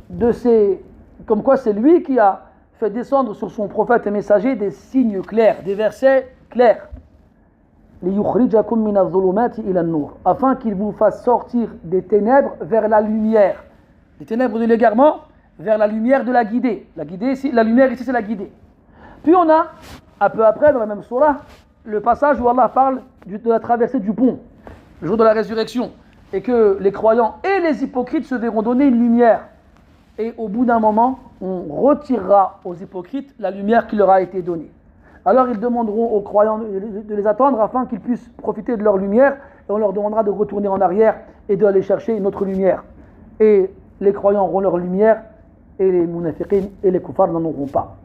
de comme quoi c'est lui qui a fait descendre sur son prophète et messager des signes clairs, des versets clairs. لِيُخْرِجَكُم مِّنَ الظُّلُمَاتِ إِلَى النُّورِ, afin qu'il vous fasse sortir des ténèbres vers la lumière. Les ténèbres de l'égarement vers la lumière de la guidée. La lumière ici, c'est la guidée. Puis on a, un peu après, dans la même sourate, le passage où Allah parle de la traversée du pont, le jour de la résurrection, et que les croyants et les hypocrites se verront donner une lumière. Et au bout d'un moment, on retirera aux hypocrites la lumière qui leur a été donnée. Alors ils demanderont aux croyants de les attendre afin qu'ils puissent profiter de leur lumière, et on leur demandera de retourner en arrière et d'aller chercher une autre lumière. Et les croyants auront leur lumière, et les munafiqin et les kuffars n'en auront pas.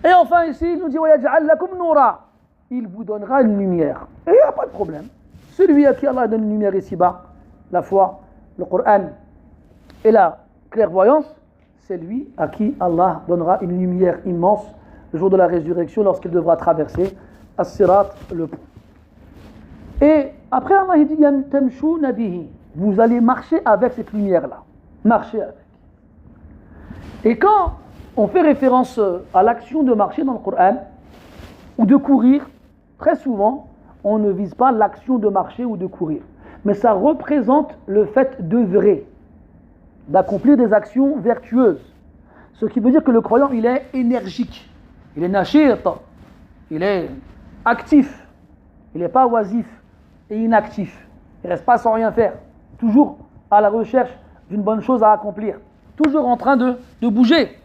Et enfin ici, il nous dit وَيَجْعَلْ لَكُمْ نُورًا, il vous donnera une lumière. Et il n'y a pas de problème. Celui à qui Allah donne une lumière ici-bas, la foi, le Coran et la clairvoyance, c'est lui à qui Allah donnera une lumière immense le jour de la résurrection lorsqu'il devra traverser As-Sirat, le pont. Et après Allah il dit Tamshuna bihi, vous allez marcher avec cette lumière-là. Marcher avec. Et quand on fait référence à l'action de marcher dans le Coran ou de courir, très souvent, on ne vise pas l'action de marcher ou de courir. Mais ça représente le fait d'œuvrer, d'accomplir des actions vertueuses. Ce qui veut dire que le croyant, il est énergique, il est nashir, il est actif, il n'est pas oisif et inactif. Il ne reste pas sans rien faire, toujours à la recherche d'une bonne chose à accomplir, toujours en train de bouger.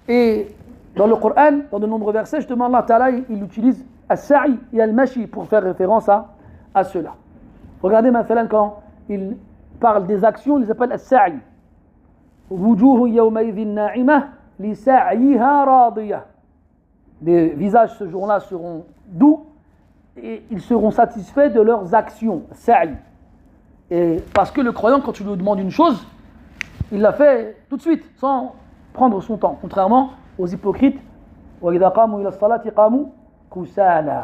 Et dans le Coran, dans de nombreux versets, justement, Allah Ta'ala, il utilise as-sa'i et al-mashi pour faire référence à cela. Regardez maintenant quand il parle des actions, il les appelle as-sa'i. Wujuhu yawmaidhin na'imah li sa'iha radiyah. Les visages ce jour-là seront doux et ils seront satisfaits de leurs actions. Sa'i. Et parce que le croyant, quand tu lui demandes une chose, il la fait tout de suite, sans prendre son temps. Contrairement aux hypocrites, وَإِذَا قَامُوا إِلَى الصَّلَاةِ قَامُوا كُسَالَى,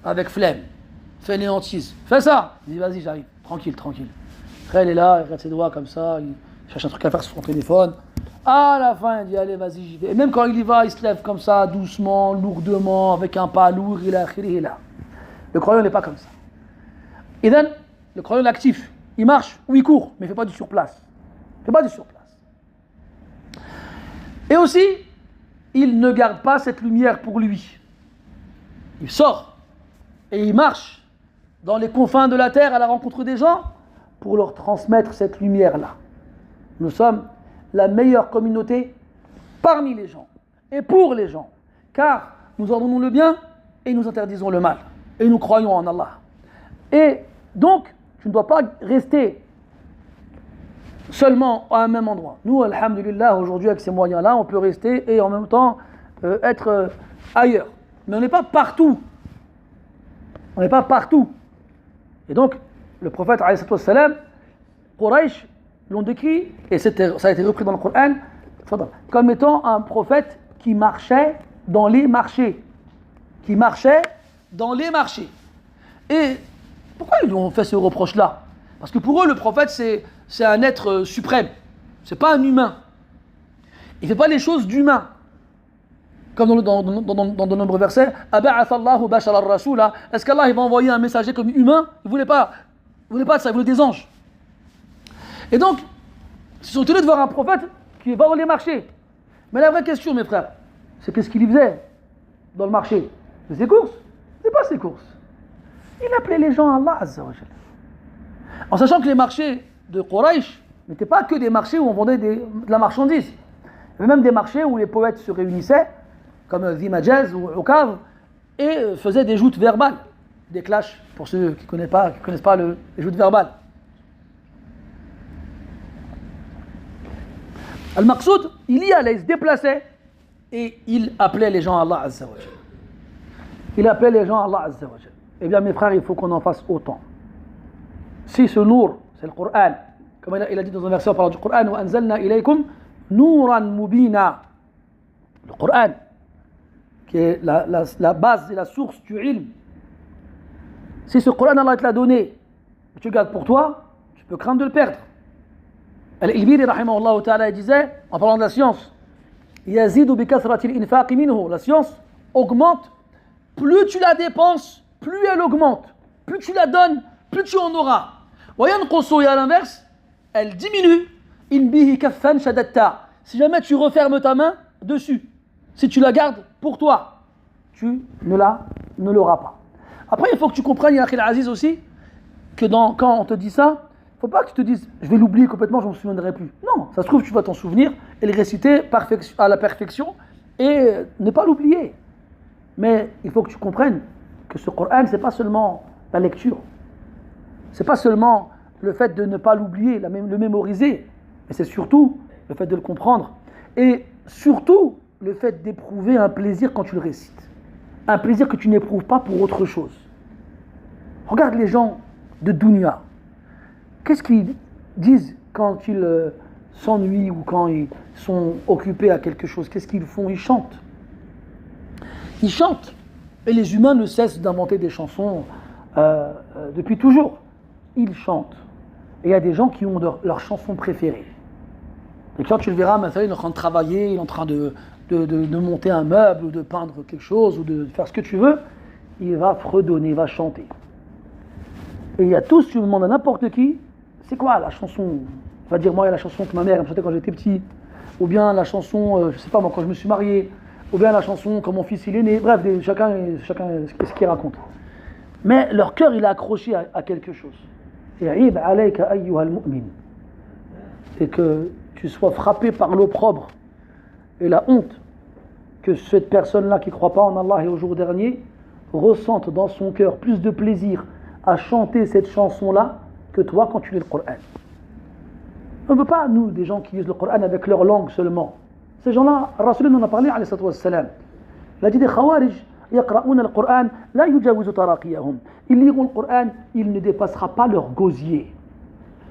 avec flemme, fainéantise. Fais ça. Il dit vas-y, j'arrive. Tranquille. Après, il est là, il regarde ses doigts comme ça, il cherche un truc à faire sur son téléphone. À la fin, il dit allez, vas-y, j'y vais. Et même quand il y va, il se lève comme ça, doucement, lourdement, avec un pas lourd, il est là. Le croyant n'est pas comme ça. Et then, le croyant est actif. Il marche ou il court, mais il ne fait pas du surplace. Il ne C'est pas du sur place. Et aussi, il ne garde pas cette lumière pour lui. Il sort et il marche dans les confins de la terre à la rencontre des gens pour leur transmettre cette lumière-là. Nous sommes la meilleure communauté parmi les gens et pour les gens, car nous ordonnons le bien et nous interdisons le mal et nous croyons en Allah. Et donc, tu ne dois pas rester seulement à un même endroit. Nous, alhamdulillah, aujourd'hui avec ces moyens-là, on peut rester et en même temps être ailleurs. Mais on n'est pas partout. On n'est pas partout. Et donc, le prophète, alayhi salam, Quraysh l'ont décrit, et ça a été repris dans le Coran, comme étant un prophète qui marchait dans les marchés. Qui marchait dans les marchés. Et pourquoi ils ont fait ce reproche-là? Parce que pour eux, le prophète, c'est un être suprême. C'est pas un humain. Il ne fait pas les choses d'humain. Comme dans de nombreux versets, est-ce qu'Allah va envoyer un messager comme humain? Il ne voulait pas ça, il voulait des anges. Et donc, ils sont étonnés de voir un prophète qui va dans les marchés. Mais la vraie question, mes frères, c'est qu'est-ce qu'il y faisait dans le marché? C'est ses courses? C'est pas ses courses. Il appelait les gens à Allah Azza wa Jalla. En sachant que les marchés de Quraysh n'étaient pas que des marchés où on vendait de la marchandise. Il y avait même des marchés où les poètes se réunissaient, comme Vimajaz ou Ukav, et faisaient des joutes verbales, des clashs, pour ceux qui ne connaissent pas les joutes verbales. Al-Maqsoud, il y allait, il se déplaçait, et il appelait les gens à Allah Azza wa Jalla. Il appelait les gens à Allah Azza wa Jalla. Eh bien mes frères, il faut qu'on en fasse autant. Si ce nour, c'est le Coran, comme il a dit dans un verset en parlant du Coran, wa anzalna ilaykum nuran mubina. Le Coran, qui est la base et la source du ilm. Si ce Coran, Allah te l'a donné, et tu le gardes pour toi, tu peux craindre de le perdre. Al-Ilbiri, rahimahullah ta'ala, disait, en parlant de la science, yazidu bi kathrati al-infaqi minhu. La science augmente, plus tu la dépenses, plus elle augmente. Plus tu la donnes, plus tu en auras. Et à l'inverse, elle diminue. Si jamais tu refermes ta main dessus, si tu la gardes pour toi, tu ne l'auras pas. Après, il faut que tu comprennes, ya Akhil Aziz aussi, que quand on te dit ça, il ne faut pas que tu te dises, je vais l'oublier complètement, je ne me souviendrai plus. Non, ça se trouve, tu vas t'en souvenir et le réciter à la perfection et ne pas l'oublier. Mais il faut que tu comprennes que ce Coran, ce n'est pas seulement la lecture. Ce n'est pas seulement le fait de ne pas l'oublier, le mémoriser, mais c'est surtout le fait de le comprendre. Et surtout, le fait d'éprouver un plaisir quand tu le récites. Un plaisir que tu n'éprouves pas pour autre chose. Regarde les gens de Dunya. Qu'est-ce qu'ils disent quand ils s'ennuient ou quand ils sont occupés à quelque chose? Qu'est-ce qu'ils font? Ils chantent. Ils chantent. Et les humains ne cessent d'inventer des chansons depuis toujours. Ils chantent. Et il y a des gens qui ont leur chanson préférée. Et quand tu le verras, maintenant, il est en train de travailler, il est en train de monter un meuble, ou de peindre quelque chose, ou de faire ce que tu veux, il va fredonner, il va chanter. Et il y a tous, tu demandes à n'importe qui, c'est quoi la chanson? Il va dire, moi, il y a la chanson que ma mère me chantait quand j'étais petit, ou bien la chanson, je sais pas moi, quand je me suis marié, ou bien la chanson quand mon fils il est né, bref, chacun ce qu'il raconte. Mais leur cœur, il est accroché à quelque chose. Et que tu sois frappé par l'opprobre et la honte que cette personne-là qui ne croit pas en Allah et au jour dernier ressente dans son cœur plus de plaisir à chanter cette chanson-là que toi quand tu lis le Coran. On ne veut pas, nous, des gens qui lisent le Coran avec leur langue seulement. Ces gens-là, Rasul en a parlé, alayhi salatu wassalam. Il a dit des Khawarij, yaqra'una al-Qur'an, la yujawizu taraqiyahum. Ils liront le Coran, il ne dépassera pas leur gosier.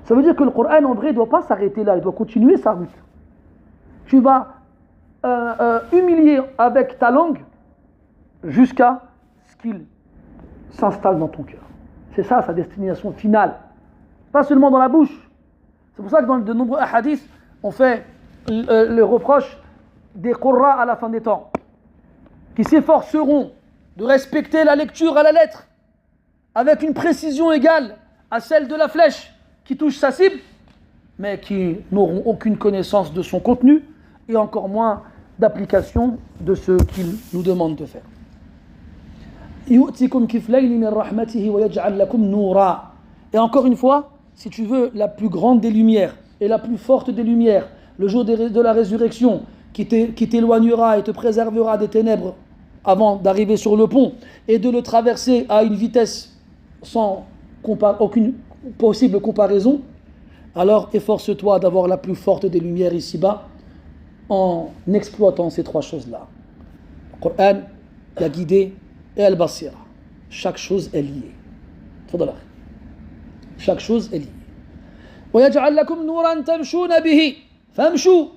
Ça veut dire que le Coran, en vrai, ne doit pas s'arrêter là, il doit continuer sa route. Tu vas humilier avec ta langue jusqu'à ce qu'il s'installe dans ton cœur. C'est ça sa destination finale. Pas seulement dans la bouche. C'est pour ça que dans de nombreux hadiths, on fait le reproche des qurra à la fin des temps, qui s'efforceront de respecter la lecture à la lettre, avec une précision égale à celle de la flèche qui touche sa cible, mais qui n'auront aucune connaissance de son contenu et encore moins d'application de ce qu'il nous demande de faire. يُؤْتِكُمْ كِفْلَيْنِ مِنْ رَحْمَتِهِ وَيَجْعَلْ لَكُمْ نُورًا. Et encore une fois, si tu veux la plus grande des lumières et la plus forte des lumières, le jour de la résurrection, qui t'éloignera et te préservera des ténèbres avant d'arriver sur le pont et de le traverser à une vitesse sans aucune possible comparaison, alors efforce-toi d'avoir la plus forte des lumières ici-bas en exploitant ces trois choses-là. Le Coran, la guidée et al-basira. Chaque chose est liée. Chaque chose est liée. وَيَجْعَلْ لَكُمْ نُورًا تَمْشُونَ بِهِ. فَامْشُوا.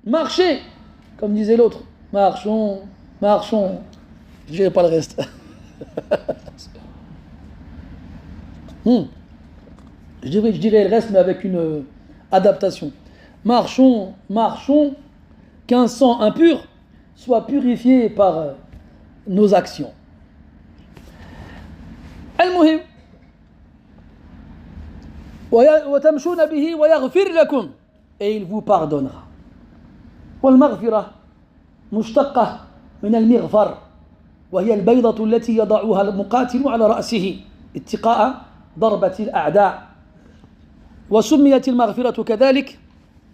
Marchez. Comme disait l'autre. Marchons. Je dirai pas le reste. Je dirais le reste, mais avec une adaptation. Marchons, qu'un sang impur soit purifié par nos actions. Al-Muhim. وَتَمْشُونَ بِهِ وَيَغْفِرْ لَكُمْ. Et il vous pardonnera. والمغفرة مشتقة من المغفر وهي البيضة التي يضعها المقاتل على رأسه اتقاء ضربة الأعداء. وسميت المغفرة كذلك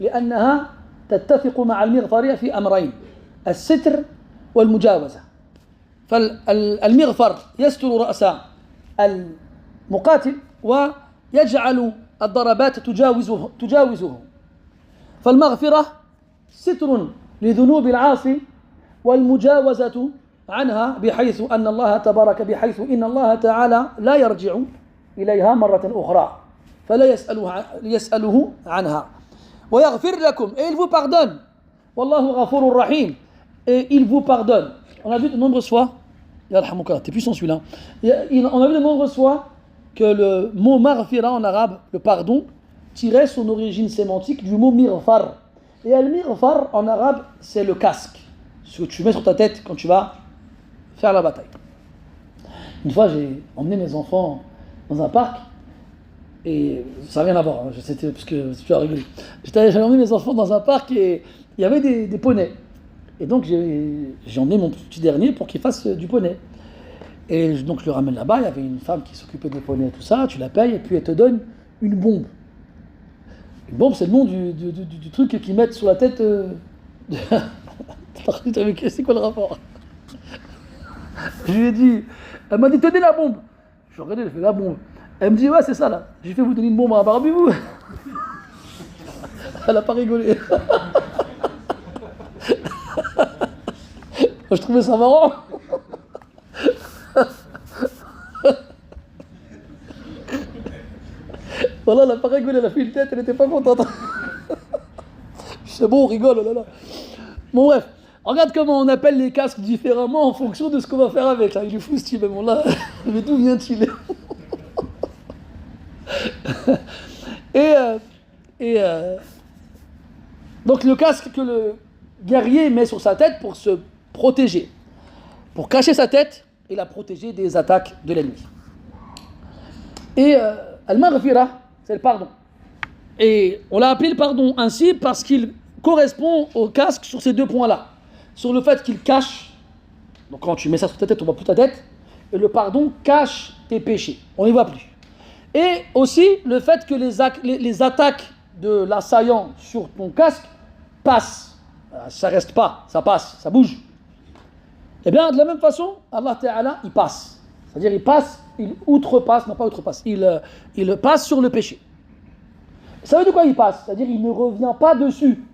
لأنها تتفق مع المغفر في أمرين: الستر والمجاوزة. فالمغفر يستر رأس المقاتل ويجعل الضربات تجاوزه. فالمغفرة ستر لذنوب العاصي والمجاوزة عنها بحيث أن الله تبارك بحيث إن الله تعالى لا يرجع إليها مرة أخرى فلا يسأله عنها. ويغفر لكم, et il vous pardonne. Wallahu ghafurur rahim, et il vous pardonne. On a vu de nombreuses fois, t'es puissant celui-là, on a vu de nombreuses fois que le mot maghfira en arabe, le pardon, tirait son origine sémantique du mot mirfar. Et al-mirfar en arabe, c'est le casque, ce que tu mets sur ta tête quand tu vas faire la bataille. Une fois, j'ai emmené mes enfants dans un parc, et ça n'a rien à voir, c'était parce que tu as rigolé. J'avais emmené mes enfants dans un parc et il y avait des poneys. Et donc j'ai emmené mon petit dernier pour qu'il fasse du poney. Et donc je le ramène là-bas, il y avait une femme qui s'occupait des poneys et tout ça, tu la payes et puis elle te donne une bombe. Une bombe, c'est le nom du truc qu'ils mettent sur la tête. C'est quoi le rapport? Je lui ai dit, elle m'a dit tenez la bombe. Je regardais, elle fait la bombe. Elle me dit ouais c'est ça là. J'ai fait vous donner une bombe à Barbie vous. Elle a pas rigolé. Je trouvais ça marrant. Voilà, elle a pas rigolé, elle a fait une tête, elle était pas contente. C'est bon, on rigole, oh là là. Bon bref, regarde comment on appelle les casques différemment en fonction de ce qu'on va faire avec. Là. Il est fou ce type, bon là, mais d'où vient-il? Donc le casque que le guerrier met sur sa tête pour se protéger, pour cacher sa tête et la protéger des attaques de l'ennemi. Et al-maghfira, c'est le pardon. Et on l'a appelé le pardon ainsi parce qu'il correspond au casque sur ces deux points-là. Sur le fait qu'il cache, donc quand tu mets ça sur ta tête, on voit plus ta tête, et le pardon cache tes péchés, on ne les voit plus. Et aussi le fait que les attaques de l'assaillant sur ton casque passent. Ça reste pas, ça passe, ça bouge. Et bien de la même façon, Allah Ta'ala, il passe. C'est-à-dire il passe, il outrepasse, non pas outrepasse, il passe sur le péché. Ça veut dire quoi il passe? C'est-à-dire il ne revient pas dessus.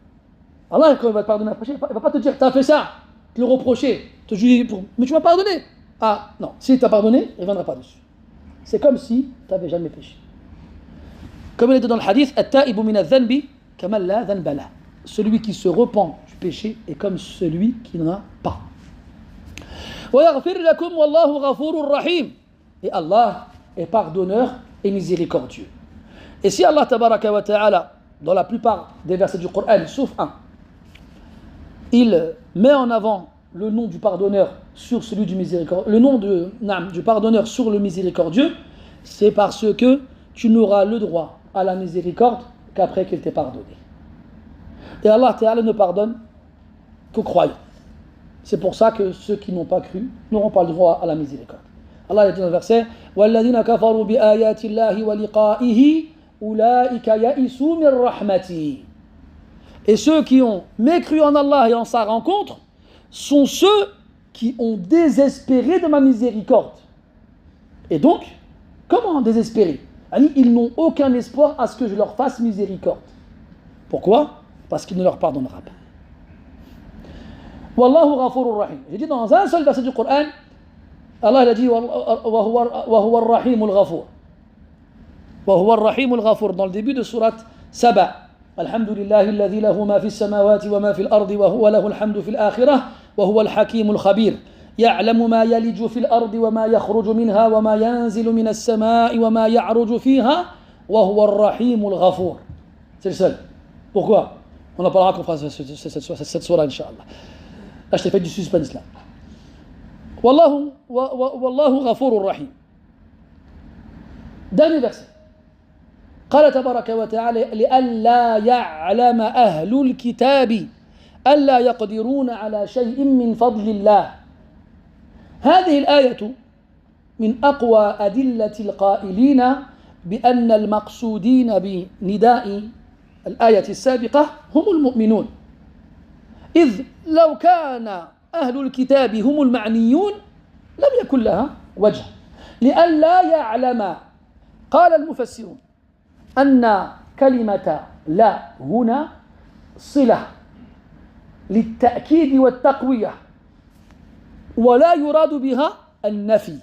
Allah, quand il va te pardonner un péché, il ne va pas te dire t'as fait ça, te le reprocher, te juger pour. Mais tu m'as pardonné. Ah non, s'il t'a pardonné, il ne viendra pas dessus. C'est comme si tu n'avais jamais péché. Comme il est dit dans le hadith, At-ta'ibu min adh-dhanbi kaman la dhanba lah. Celui qui se repent du péché est comme celui qui n'en a pas. Wa yaghfir lakum wallahu ghafurur rahim. Et Allah est pardonneur et miséricordieux. Et si Allah tabaraka wa ta'ala, dans la plupart des versets du Coran, sauf un, il met en avant le nom du pardonneur sur celui du miséricordieux, le nom du pardonneur sur le miséricordieux, c'est parce que tu n'auras le droit à la miséricorde qu'après qu'il t'ait pardonné. Et Allah Ta'ala ne pardonne qu'aux croyants. C'est pour ça que ceux qui n'ont pas cru n'auront pas le droit à la miséricorde. Allah a dit dans le verset وَالَّذِينَ كَفَرُوا بِآيَاتِ اللَّهِ وَلِقَائِهِ أُولَٰئِكَ يَئِسُوا مِن رَحْمَتِهِ. Et ceux qui ont mécru en Allah et en sa rencontre sont ceux qui ont désespéré de ma miséricorde. Et donc, comment désespérer? Ils n'ont aucun espoir à ce que je leur fasse miséricorde. Pourquoi? Parce qu'il ne leur pardonnera pas. Wallahu ghafurur rahim. J'ai dit dans un seul verset du Coran, Allah a dit wa huwa ar-rahimul ghafur. Wa huwa ar-rahimul ghafur dans le début de sourate Saba. Alhamdulillahi alladhi lahu ma fis samawati wa ma fil ardi wa huwa lahu al-hamdu fil akhirah wa huwa al-hakimul khabir. يعلم ما يلج في الأرض وما يخرج منها وما ينزل من السماء وما يعرج فيها وهو الرحيم الغفور. C'est le seul. Pourquoi? On en parlera quand on fera cette soirée, Inch'Allah. Là, je t'ai fait du suspense là. Wallahu ghafurur rahim. Dernier verset. قال تبارك وتعالى لئلا يعلم أهل الكتاب ألا يقدرون على شيء من فضل الله. هذه الآية من أقوى أدلة القائلين بأن المقصودين بنداء الآية السابقة هم المؤمنون. إذ لو كان أهل الكتاب هم المعنيون لم يكن لها وجه. لئلا يعلم. قال المفسرون أن كلمة لا هنا صلة للتأكيد والتقوية ولا يراد بها النفي.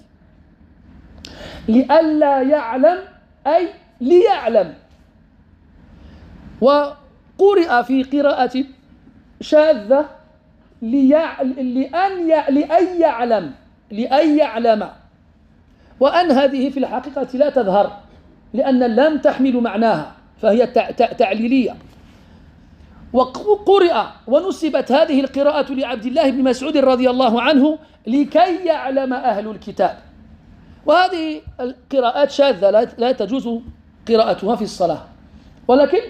لئلا يعلم أي ليعلم. وقرئ في قراءة شاذة لأن يعلم. وأن هذه في الحقيقة لا تظهر لأن اللام تحمل معناها فهي تعليلية. وقرئ ونسبت هذه القراءة لعبد الله بن مسعود رضي الله عنه لكي يعلم أهل الكتاب. وهذه القراءات شاذة لا تجوز قراءتها في الصلاة ولكن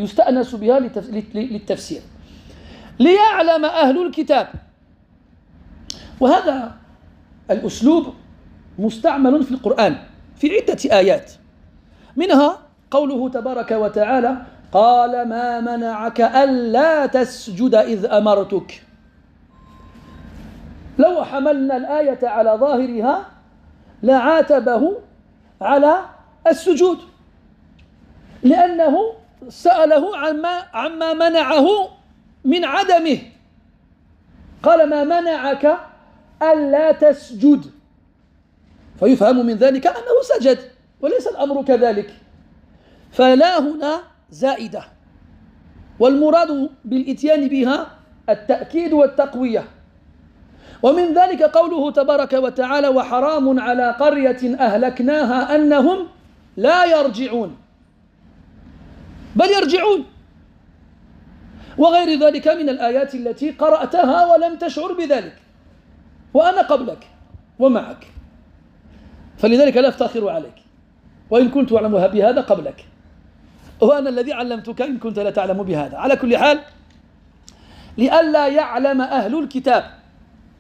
يستأنس بها للتفسير. ليعلم أهل الكتاب. وهذا الأسلوب مستعمل في القرآن في عدة آيات منها قوله تبارك وتعالى قال ما منعك ألا تسجد إذ أمرتك. لو حملنا الآية على ظاهرها لعاتبه على السجود لأنه سأله عما منعه من عدمه. قال ما منعك ألا تسجد فيفهم من ذلك أنه سجد وليس الأمر كذلك. فلا هنا زائدة والمراد بالإتيان بها التأكيد والتقوية. ومن ذلك قوله تبارك وتعالى وحرام على قرية أهلكناها أنهم لا يرجعون بل يرجعون. وغير ذلك من الآيات التي قرأتها ولم تشعر بذلك وأنا قبلك ومعك فلذلك لا أفتخر عليك وإن كنت أعلم بهذا قبلك وأنا الذي علمتك إن كنت لا تعلم بهذا. على كل حال لئلا يعلم أهل الكتاب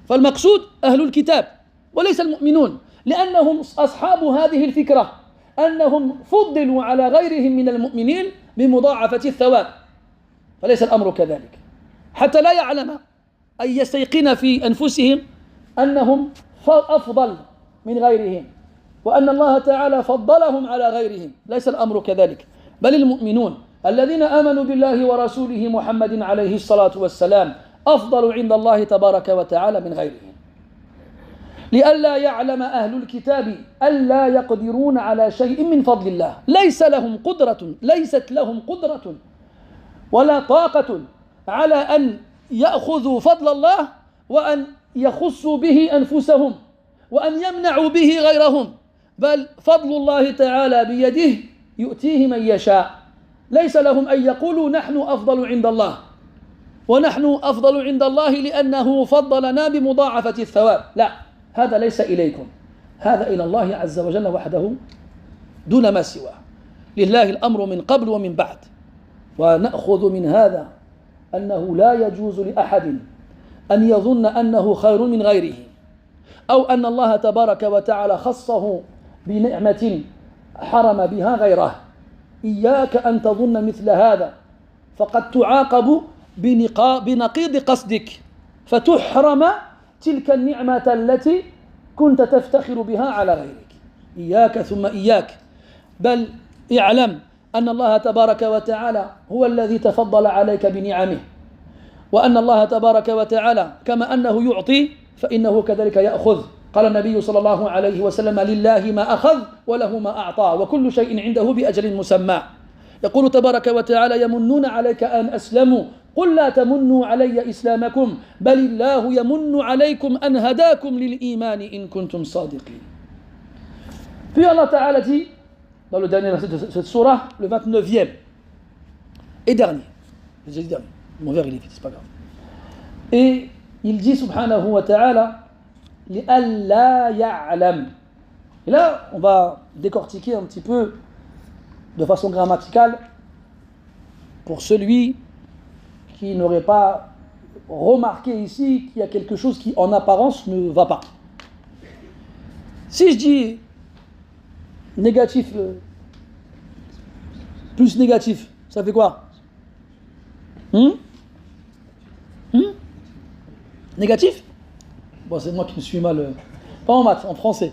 فالمقصود أهل الكتاب وليس المؤمنون لأنهم أصحاب هذه الفكرة أنهم فضلوا على غيرهم من المؤمنين بمضاعفة الثواب فليس الأمر كذلك. حتى لا يعلم أي يستيقن في أنفسهم أنهم أفضل من غيرهم وأن الله تعالى فضلهم على غيرهم. ليس الأمر كذلك بل المؤمنون الذين آمنوا بالله ورسوله محمد عليه الصلاة والسلام أفضل عند الله تبارك وتعالى من غيرهم. لئلا يعلم أهل الكتاب ألا يقدرون على شيء من فضل الله. ليست لهم قدرة ولا طاقة على أن يأخذوا فضل الله وأن يخصوا به أنفسهم وأن يمنعوا به غيرهم بل فضل الله تعالى بيده يؤتيه من يشاء. ليس لهم أن يقولوا نحن أفضل عند الله ونحن أفضل عند الله لأنه فضلنا بمضاعفة الثواب. لا هذا ليس إليكم هذا إلى الله عز وجل وحده دون ما سواه. لله الأمر من قبل ومن بعد. ونأخذ من هذا أنه لا يجوز لأحد أن يظن أنه خير من غيره أو أن الله تبارك وتعالى خصه بنعمة حرم بها غيره. إياك أن تظن مثل هذا، فقد تعاقب بنقيض قصدك فتحرم تلك النعمة التي كنت تفتخر بها على غيرك. إياك ثم إياك. بل اعلم أن الله تبارك وتعالى هو الذي تفضل عليك بنعمه، وأن الله تبارك وتعالى كما أنه يعطي فإنه كذلك يأخذ. قال النبي صلى الله عليه وسلم: لله ما أخذ وله ما أعطى وكل شيء عنده بأجل مسمى. يقول تبارك وتعالى: يمنون عليك أن أسلموا قل لا تمنوا علي إسلامكم بل الله يمن عليكم أن هداكم للإيمان إن كنتم صادقين. Puis Allah Ta'ala dit dans le dernier verset de cette surah, le 29e et dernier, j'ai dit dernier, mon verre il est vide, c'est pas grave. Et il dit subhanahu wa ta'ala لِأَلَّا يَعْلَمْ. Et là, on va décortiquer un petit peu de façon grammaticale pour celui qui n'aurait pas remarqué ici qu'il y a quelque chose qui en apparence ne va pas. Si je dis négatif plus négatif, ça fait quoi? Négatif? Bon, c'est moi qui me suis mal. Pas en maths, en français.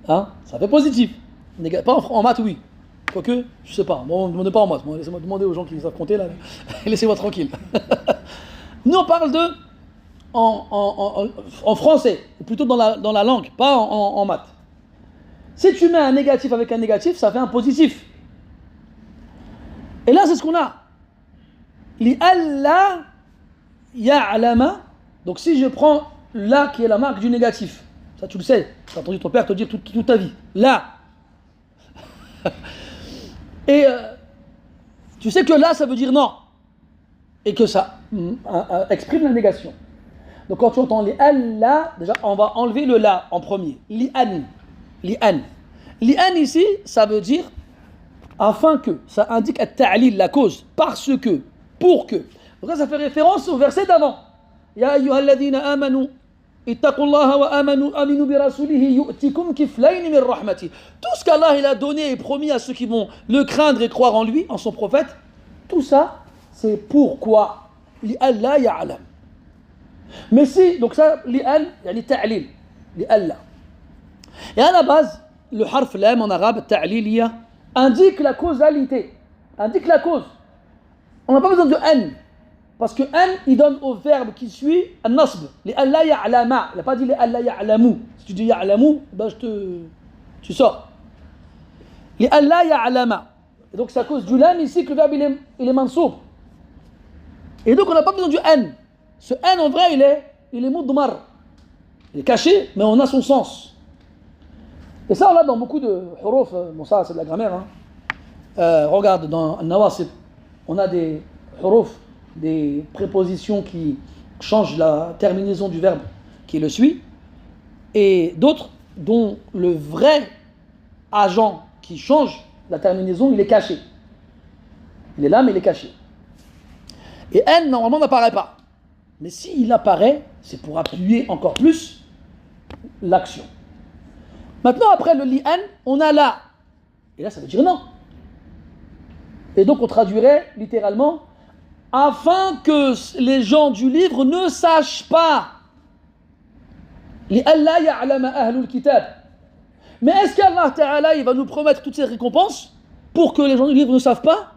Hein? Ça fait positif. Pas en maths, oui. Quoique, je sais pas. Bon, ne demandez pas en maths. Bon, laissez-moi demander aux gens qui savent compter là. Laissez-moi tranquille. Nous, on parle de en français, ou plutôt dans la langue, pas en maths. Si tu mets un négatif avec un négatif, ça fait un positif. Et là, c'est ce qu'on a. Li-alla ya'lama. Donc, si je prends là qui est la marque du négatif, ça tu le sais, tu as entendu ton père te dire toute ta vie. Là. Et tu sais que là, ça veut dire non. Et que ça exprime la négation. Donc quand tu entends les Allah, déjà on va enlever le la en premier. Li'an. Li'an. Li'an ici, ça veut dire afin que. Ça indique at-ta'lil, la cause. Parce que. Pour que. Donc là, ça fait référence au verset d'avant. Ya ayyuhalladhina amanu. Ittaqullaha wa aminu bi rasulihi yu'tikum kiflayn min rahmati. Tout ce qu'Allah il a donné et promis à ceux qui vont le craindre et croire en lui, en son prophète, tout ça, c'est pourquoi li'alla ya'lam. Mais si, donc ça, li'al, yani ta'lil, li'alla. Et à la base, le harf lam en arabe, ta'liliya, indique la causalité, indique la cause. On n'a pas besoin de an. Parce que an, il donne au verbe qui suit un nasb. Li'alla ya'lama. Il n'a pas dit li'alla ya'lamu. Si tu dis ya'lamu, ben tu sors. Li'alla ya'lama. Et donc c'est à cause du lam ici que le verbe il est mansoub. Et donc on n'a pas besoin du an. Ce an en vrai il est mudmar. Il est caché, mais on a son sens. Et ça on l'a dans beaucoup de huruf. Bon ça c'est de la grammaire. Hein. Regarde dans Nawasib, on a des huruf, des prépositions qui changent la terminaison du verbe qui le suit, et d'autres dont le vrai agent qui change la terminaison, il est caché. Il est là, mais il est caché. Et N, normalement, n'apparaît pas. Mais s'il apparaît, c'est pour appuyer encore plus l'action. Maintenant, après le li-N, on a la. Et là, ça veut dire non. Et donc, on traduirait littéralement afin que les gens du livre ne sachent pas. Li'alla ya'lama ahlul kitab. Mais est-ce qu'Allah Ta'ala il va nous promettre toutes ces récompenses pour que les gens du livre ne savent pas?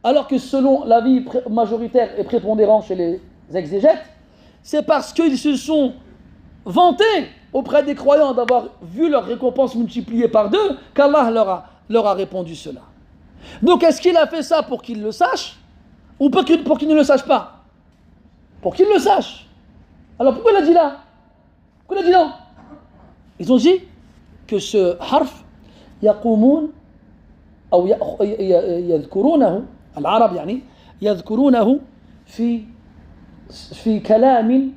Alors que selon l'avis majoritaire et prépondérant chez les exégètes, c'est parce qu'ils se sont vantés auprès des croyants d'avoir vu leurs récompenses multipliées par deux qu'Allah leur a répondu cela. Donc est-ce qu'il a fait ça pour qu'ils le sachent ou pour qu'ils ne le sachent pas? Pour qu'ils le sachent. Alors pourquoi il a dit là? Pourquoi il a dit non? Ils ont dit que ce harf يقومون أو يذكرونه العرب يعني يذكرونه في كلام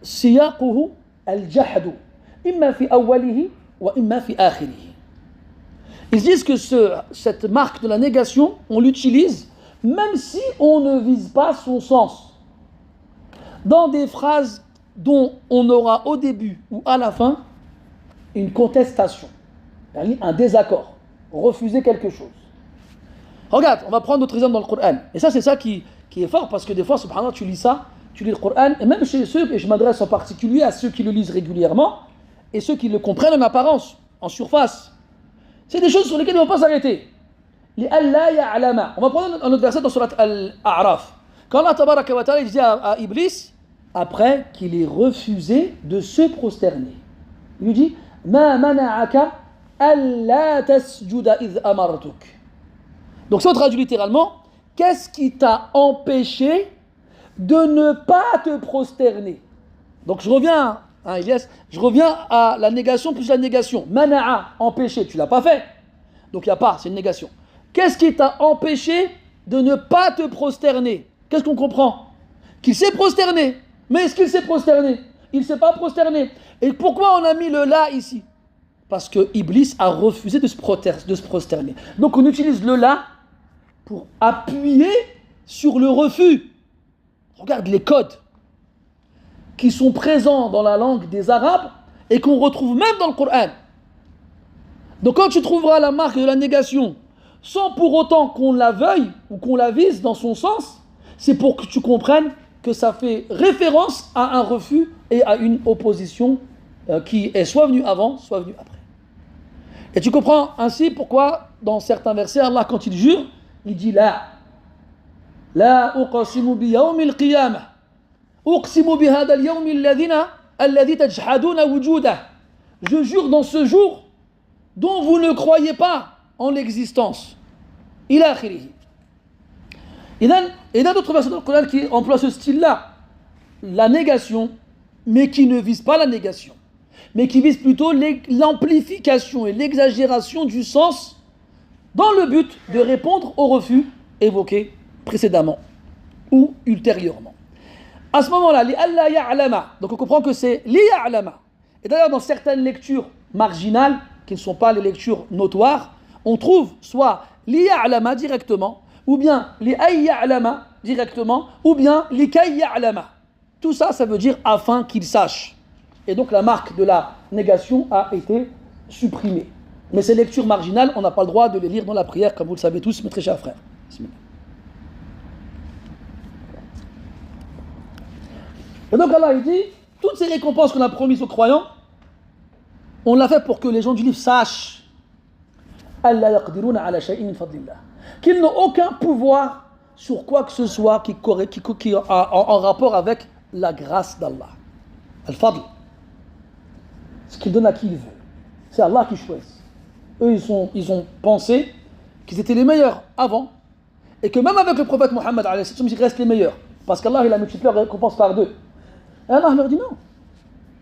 سياقه الجحد إما في أوله وإما في آخره. Ils disent que cette marque de la négation, on l'utilise même si on ne vise pas son sens. Dans des phrases dont on aura au début ou à la fin une contestation, un désaccord, refuser quelque chose. Regarde, on va prendre notre exemple dans le Coran. Et ça, c'est ça qui est fort, parce que des fois, subhanallah, tu lis ça, tu lis le Coran, et même chez ceux, et je m'adresse en particulier à ceux qui le lisent régulièrement, et ceux qui le comprennent en apparence, en surface. C'est des choses sur lesquelles ils ne vont pas s'arrêter. On va prendre un autre verset dans surat Al-A'raf. Quand Allah tabaraka wa ta'ala dit à Iblis, après qu'il ait refusé de se prosterner, il lui dit Ma mana'aka alla tasjuda idh amartuk. Donc si on traduit littéralement, qu'est-ce qui t'a empêché de ne pas te prosterner? Donc je reviens, Elias, je reviens à la négation plus la négation. Mana'a, empêché, tu ne l'as pas fait. Donc il n'y a pas, c'est une négation. Qu'est-ce qui t'a empêché de ne pas te prosterner? Qu'est-ce qu'on comprend? Qu'il s'est prosterné. Mais est-ce qu'il s'est prosterné? Il ne s'est pas prosterné. Et pourquoi on a mis le là ici? Parce que Iblis a refusé de se prosterner. Donc on utilise le là pour appuyer sur le refus. Regarde les codes qui sont présents dans la langue des Arabes et qu'on retrouve même dans le Coran. Donc quand tu trouveras la marque de la négation sans pour autant qu'on la veuille ou qu'on la vise dans son sens, c'est pour que tu comprennes que ça fait référence à un refus et à une opposition qui est soit venue avant, soit venue après. Et tu comprends ainsi pourquoi dans certains versets, Allah quand il jure, il dit La uqsimu bi yawmil qiyamah uqsimu bi hadha al-yawm alladhi tajhaduna wujudah. Je jure dans ce jour dont vous ne croyez pas en l'existence. Ila akhirih. Et dans d'autres versets dans le Coran qui emploient ce style-là, la négation, mais qui ne vise pas la négation, mais qui vise plutôt l'amplification et l'exagération du sens dans le but de répondre au refus évoqué précédemment ou ultérieurement. À ce moment-là, li alla ya'lama, donc on comprend que c'est li ya'lama. Et d'ailleurs, dans certaines lectures marginales, qui ne sont pas les lectures notoires, on trouve soit li ya'lama directement, ou bien li ay ya'lama directement, ou bien li kay ya'lama. Tout ça, ça veut dire afin qu'il sache. Et donc la marque de la négation a été supprimée. Mais ces lectures marginales, on n'a pas le droit de les lire dans la prière, comme vous le savez tous, mes très chers frères. Et donc Allah il dit, toutes ces récompenses qu'on a promises aux croyants, on l'a fait pour que les gens du livre sachent qu'ils n'ont aucun pouvoir sur quoi que ce soit qui a en rapport avec la grâce d'Allah. Al-Fadl. Ce qu'il donne à qui il veut. C'est Allah qui choisit. Eux, ils ont pensé qu'ils étaient les meilleurs avant, et que même avec le prophète Mohammed, ils restent les meilleurs, parce qu'Allah il a multiplié la récompense par 2. Et Allah leur dit non,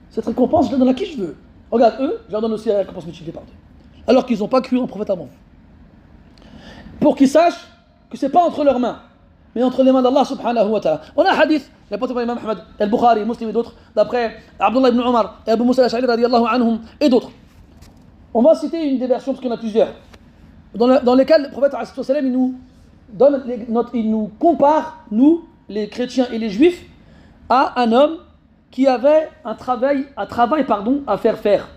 cette récompense je la donne à qui je veux. Regarde, eux, je leur donne aussi la récompense multipliée par 2, alors qu'ils n'ont pas cru en prophète avant vous. Pour qu'ils sachent que ce n'est pas entre leurs mains, mais entre les mains d'Allah subhanahu wa ta'ala. On a un hadith, rapporté par l'imam Ahmad, Al-Bukhari, Muslim et d'autres, d'après Abdullah ibn Umar et Abu Musa al-Ash'ari radiyallahu anhum et d'autres. On va citer une des versions, parce qu'il y en a plusieurs, dans lesquelles le prophète il nous compare, nous, les chrétiens et les juifs, à un homme qui avait un travail à faire.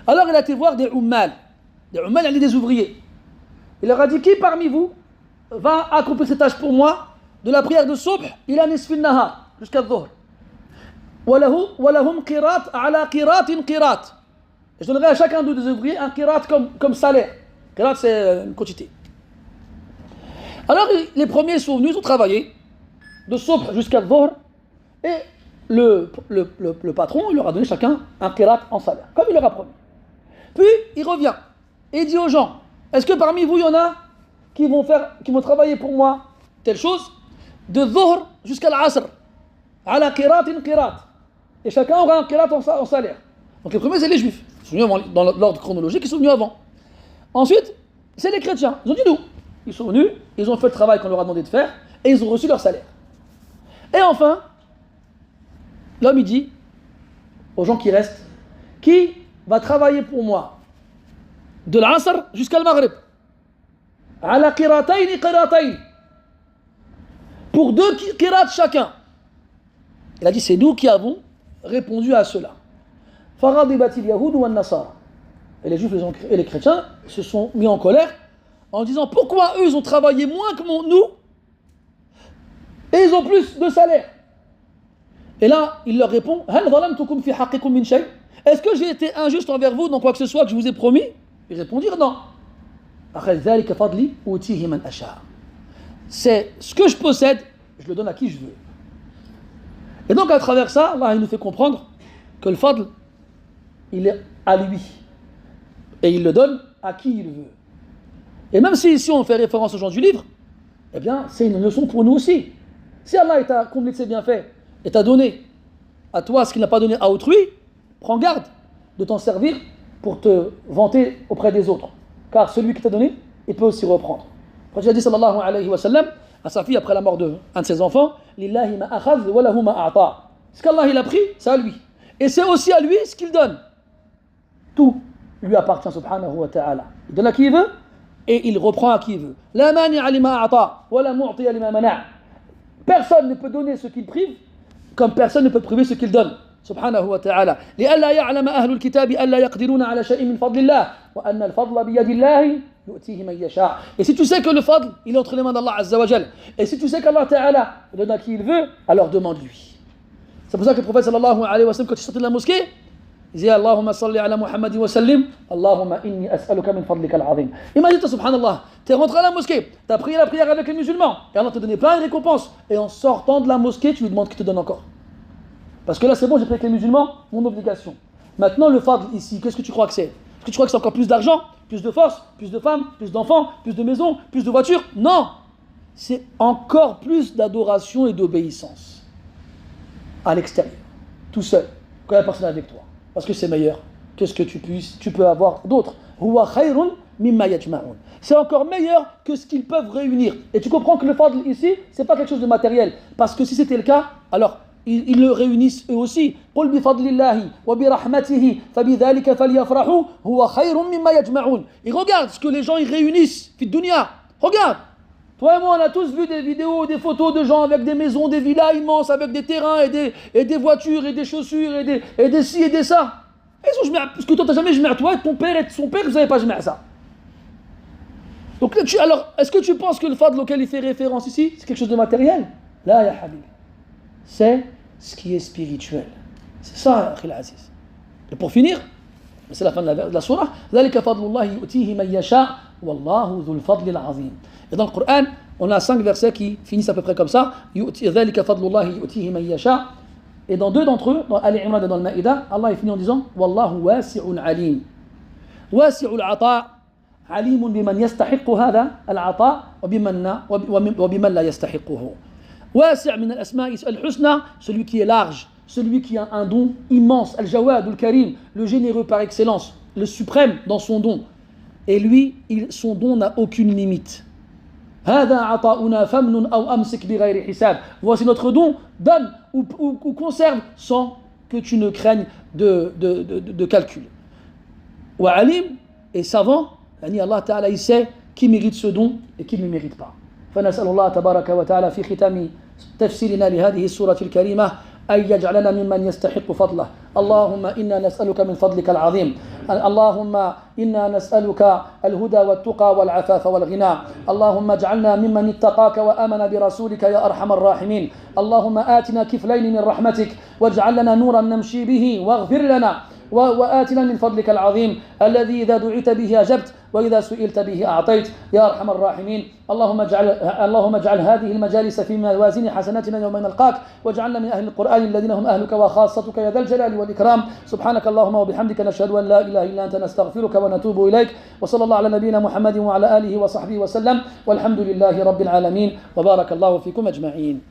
Alors il a été voir des ummal, des ouvriers. Il leur a dit, qui parmi vous va accomplir cette tâche pour moi, de la prière de subh ila nisfin nahar, jusqu'à dhuhr. Walahum qirat ala qiratin qirat. Je donnerai à chacun des ouvriers un qirat comme salaire. Qirat, c'est une quantité. Alors les premiers sont venus, ils ont travaillé de subh jusqu'à dhuhr, et le patron il leur a donné chacun un qirat en salaire, comme il leur a promis. Puis il revient et il dit aux gens, est-ce que parmi vous il y en a qui vont travailler pour moi telle chose, de dhuhr jusqu'à l'asr, ala qiratin qirat, et chacun aura un qirat en salaire. Donc les premiers c'est les juifs, ils sont venus dans l'ordre chronologique, ils sont venus avant. Ensuite c'est les chrétiens, ils ont dit nous. Ils sont venus, ils ont fait le travail qu'on leur a demandé de faire, et ils ont reçu leur salaire. Et enfin, l'homme il dit aux gens qui restent, qui va travailler pour moi de l'Asr jusqu'à le Maghrib. Ala qiratayn qiratayn. Pour 2 qirats chacun. Il a dit, c'est nous qui avons répondu à cela. Faghadibatil yahoud wa nasara. Et les juifs et les chrétiens se sont mis en colère en disant, pourquoi eux ils ont travaillé moins que nous et ils ont plus de salaire? Et là, il leur répond, hal zalamtukum fi haqqikum min shay? Est-ce que j'ai été injuste envers vous dans quoi que ce soit que je vous ai promis? Ils répondirent non. C'est ce que je possède, je le donne à qui je veux. Et donc à travers ça, Allah il nous fait comprendre que le fadl, il est à lui. Et il le donne à qui il veut. Et même si ici on fait référence aux gens du livre, eh bien c'est une leçon pour nous aussi. Si Allah t'a comblé de ses bienfaits et t'a donné à toi ce qu'il n'a pas donné à autrui, prends garde de t'en servir pour te vanter auprès des autres. Car celui qui t'a donné, il peut aussi reprendre. Quand il a dit sallallahu alayhi wa sallam à sa fille après la mort d'un de ses enfants, Lillahi ma akhadh wa lahu ma a'ta. Ce qu'Allah il a pris, c'est à lui. Et c'est aussi à lui ce qu'il donne. Tout lui appartient subhanahu wa ta'ala. Il donne à qui il veut et il reprend à qui il veut. La mani'a lima a'ta wa la mu'tiya lima mana'. Personne ne peut donner ce qu'il prive comme personne ne peut priver ce qu'il donne. سبحانه وتعالى لئلا يعلم أهل الكتاب ألا يقدرون على شيء من فضل الله وأن الفضل بيد الله يؤتيه من يشاء. Et si tu sais que le fadl il est entre les mains d'Allah Azza wa Jal, et si tu sais qu'Allah Ta'ala donne à qui il veut, alors demande-lui. C'est pour ça que le prophète sallallahu alayhi wa sallam, quand il sortait de la mosquée, il disait Allahumma salli ala Muhammad wa sallim, Allahumma inni as'aluka min fadlika al-azim. Imagine toi, subhanallah, t'es rentré à la mosquée, t'as prié la prière avec les musulmans, et Allah te donnait plein de récompenses, et en sortant de la mosquée, tu lui demandes qu'il te donne encore. Parce que là, c'est bon, j'ai pris avec les musulmans, mon obligation. Maintenant, le fadl ici, qu'est-ce que tu crois que c'est? Est-ce que tu crois que c'est encore plus d'argent, plus de force, plus de femmes, plus d'enfants, plus de maisons, plus de voitures? Non! C'est encore plus d'adoration et d'obéissance. À l'extérieur, tout seul, quand il n'y a personne avec toi. Parce que c'est meilleur que ce que tu peux avoir d'autres. Huwa khayrun mimma yajma'un. C'est encore meilleur que ce qu'ils peuvent réunir. Et tu comprends que le fadl ici, c'est pas quelque chose de matériel. Parce que si c'était le cas, alors ils le réunissent eux aussi. قُلْ بِفَضْلِ اللَّهِ وَبِرَحْمَتِهِ فَبِذَلِكَ فَلْيَفْرَحُوا هُوَ خَيْرٌ مِمَّا يَجْمَعُونَ. Et regarde ce que les gens ils réunissent. Fi dunya. Regarde. Toi et moi, on a tous vu des vidéos, des photos de gens avec des maisons, des villas immenses, avec des terrains et des voitures et des chaussures et des ci et des ça. Parce que toi, tu n'as jamais jamais à toi, et ton père et son père, vous n'avez pas jamais à ça. Donc, alors, est-ce que tu penses que le fadl auquel il fait référence ici, c'est quelque chose de matériel? Là, ya habib. C'est ce qui est spirituel. C'est ça, Akhil Aziz. Et pour finir, c'est la fin de la surah. ذَلِكَ فَضْلُ اللَّهِ يُؤْتِيهِ مَنْ يَشَاءُ وَاللَّهُ ذُو الْفَضْلِ الْعَظِيمِ. Et dans le Coran, on a 5 versets qui finissent à peu près comme ça. ذَلِكَ فَضْلُ اللَّهِ يُؤْتِيهِ مَنْ يَشَاءُ. Et dans 2 d'entre eux, dans Ali Imran et dans le Maïda, Allah finit en disant وَاللَّهُ وَاسِعٌ عَلِيمٌ. وَاسِعُ الْعَطَاءِ عَلِيمٌ بِمَنْ يَسْتَحِقُّ هَذَا الْعَطَاء وَبِمَنْ لا يَسْتَحِقُّهُ. واسع من الأسماء الحسنى, celui qui est large, celui qui a un don immense, Al-Jawad, Al-Karim, le généreux par excellence, le suprême dans son don. Et lui, son don n'a aucune limite. هذا عطاؤنا فمن أو أمسك بغير حساب. Voici notre don, donne ou conserve sans que tu ne craignes de calcul. Wa alim, et savant, Allah Ta'ala il sait qui mérite ce don et qui ne le mérite pas. فنسأل الله تبارك وتعالى في ختام تفسيرنا لهذه السورة الكريمة أن يجعلنا ممن يستحق فضله. اللهم إنا نسألك من فضلك العظيم. اللهم إنا نسألك الهدى والتقى والعفاف والغنى. اللهم اجعلنا ممن اتقاك وآمن برسولك يا أرحم الراحمين. اللهم آتنا كفلين من رحمتك واجعل لنا نورا نمشي به واغفر لنا وآتنا من فضلك العظيم الذي إذا دعيت به أجبت وإذا سئلت به أعطيت يا أرحم الراحمين. اللهم اجعل هذه المجالس في موازين حسناتنا يوم نلقاك واجعلنا من أهل القرآن الذين هم أهلك وخاصتك يا ذا الجلال والإكرام. سبحانك اللهم وبحمدك نشهد أن لا إله إلا أنت نستغفرك ونتوب إليك. وصلى الله على نبينا محمد وعلى آله وصحبه وسلم والحمد لله رب العالمين وبارك الله فيكم أجمعين.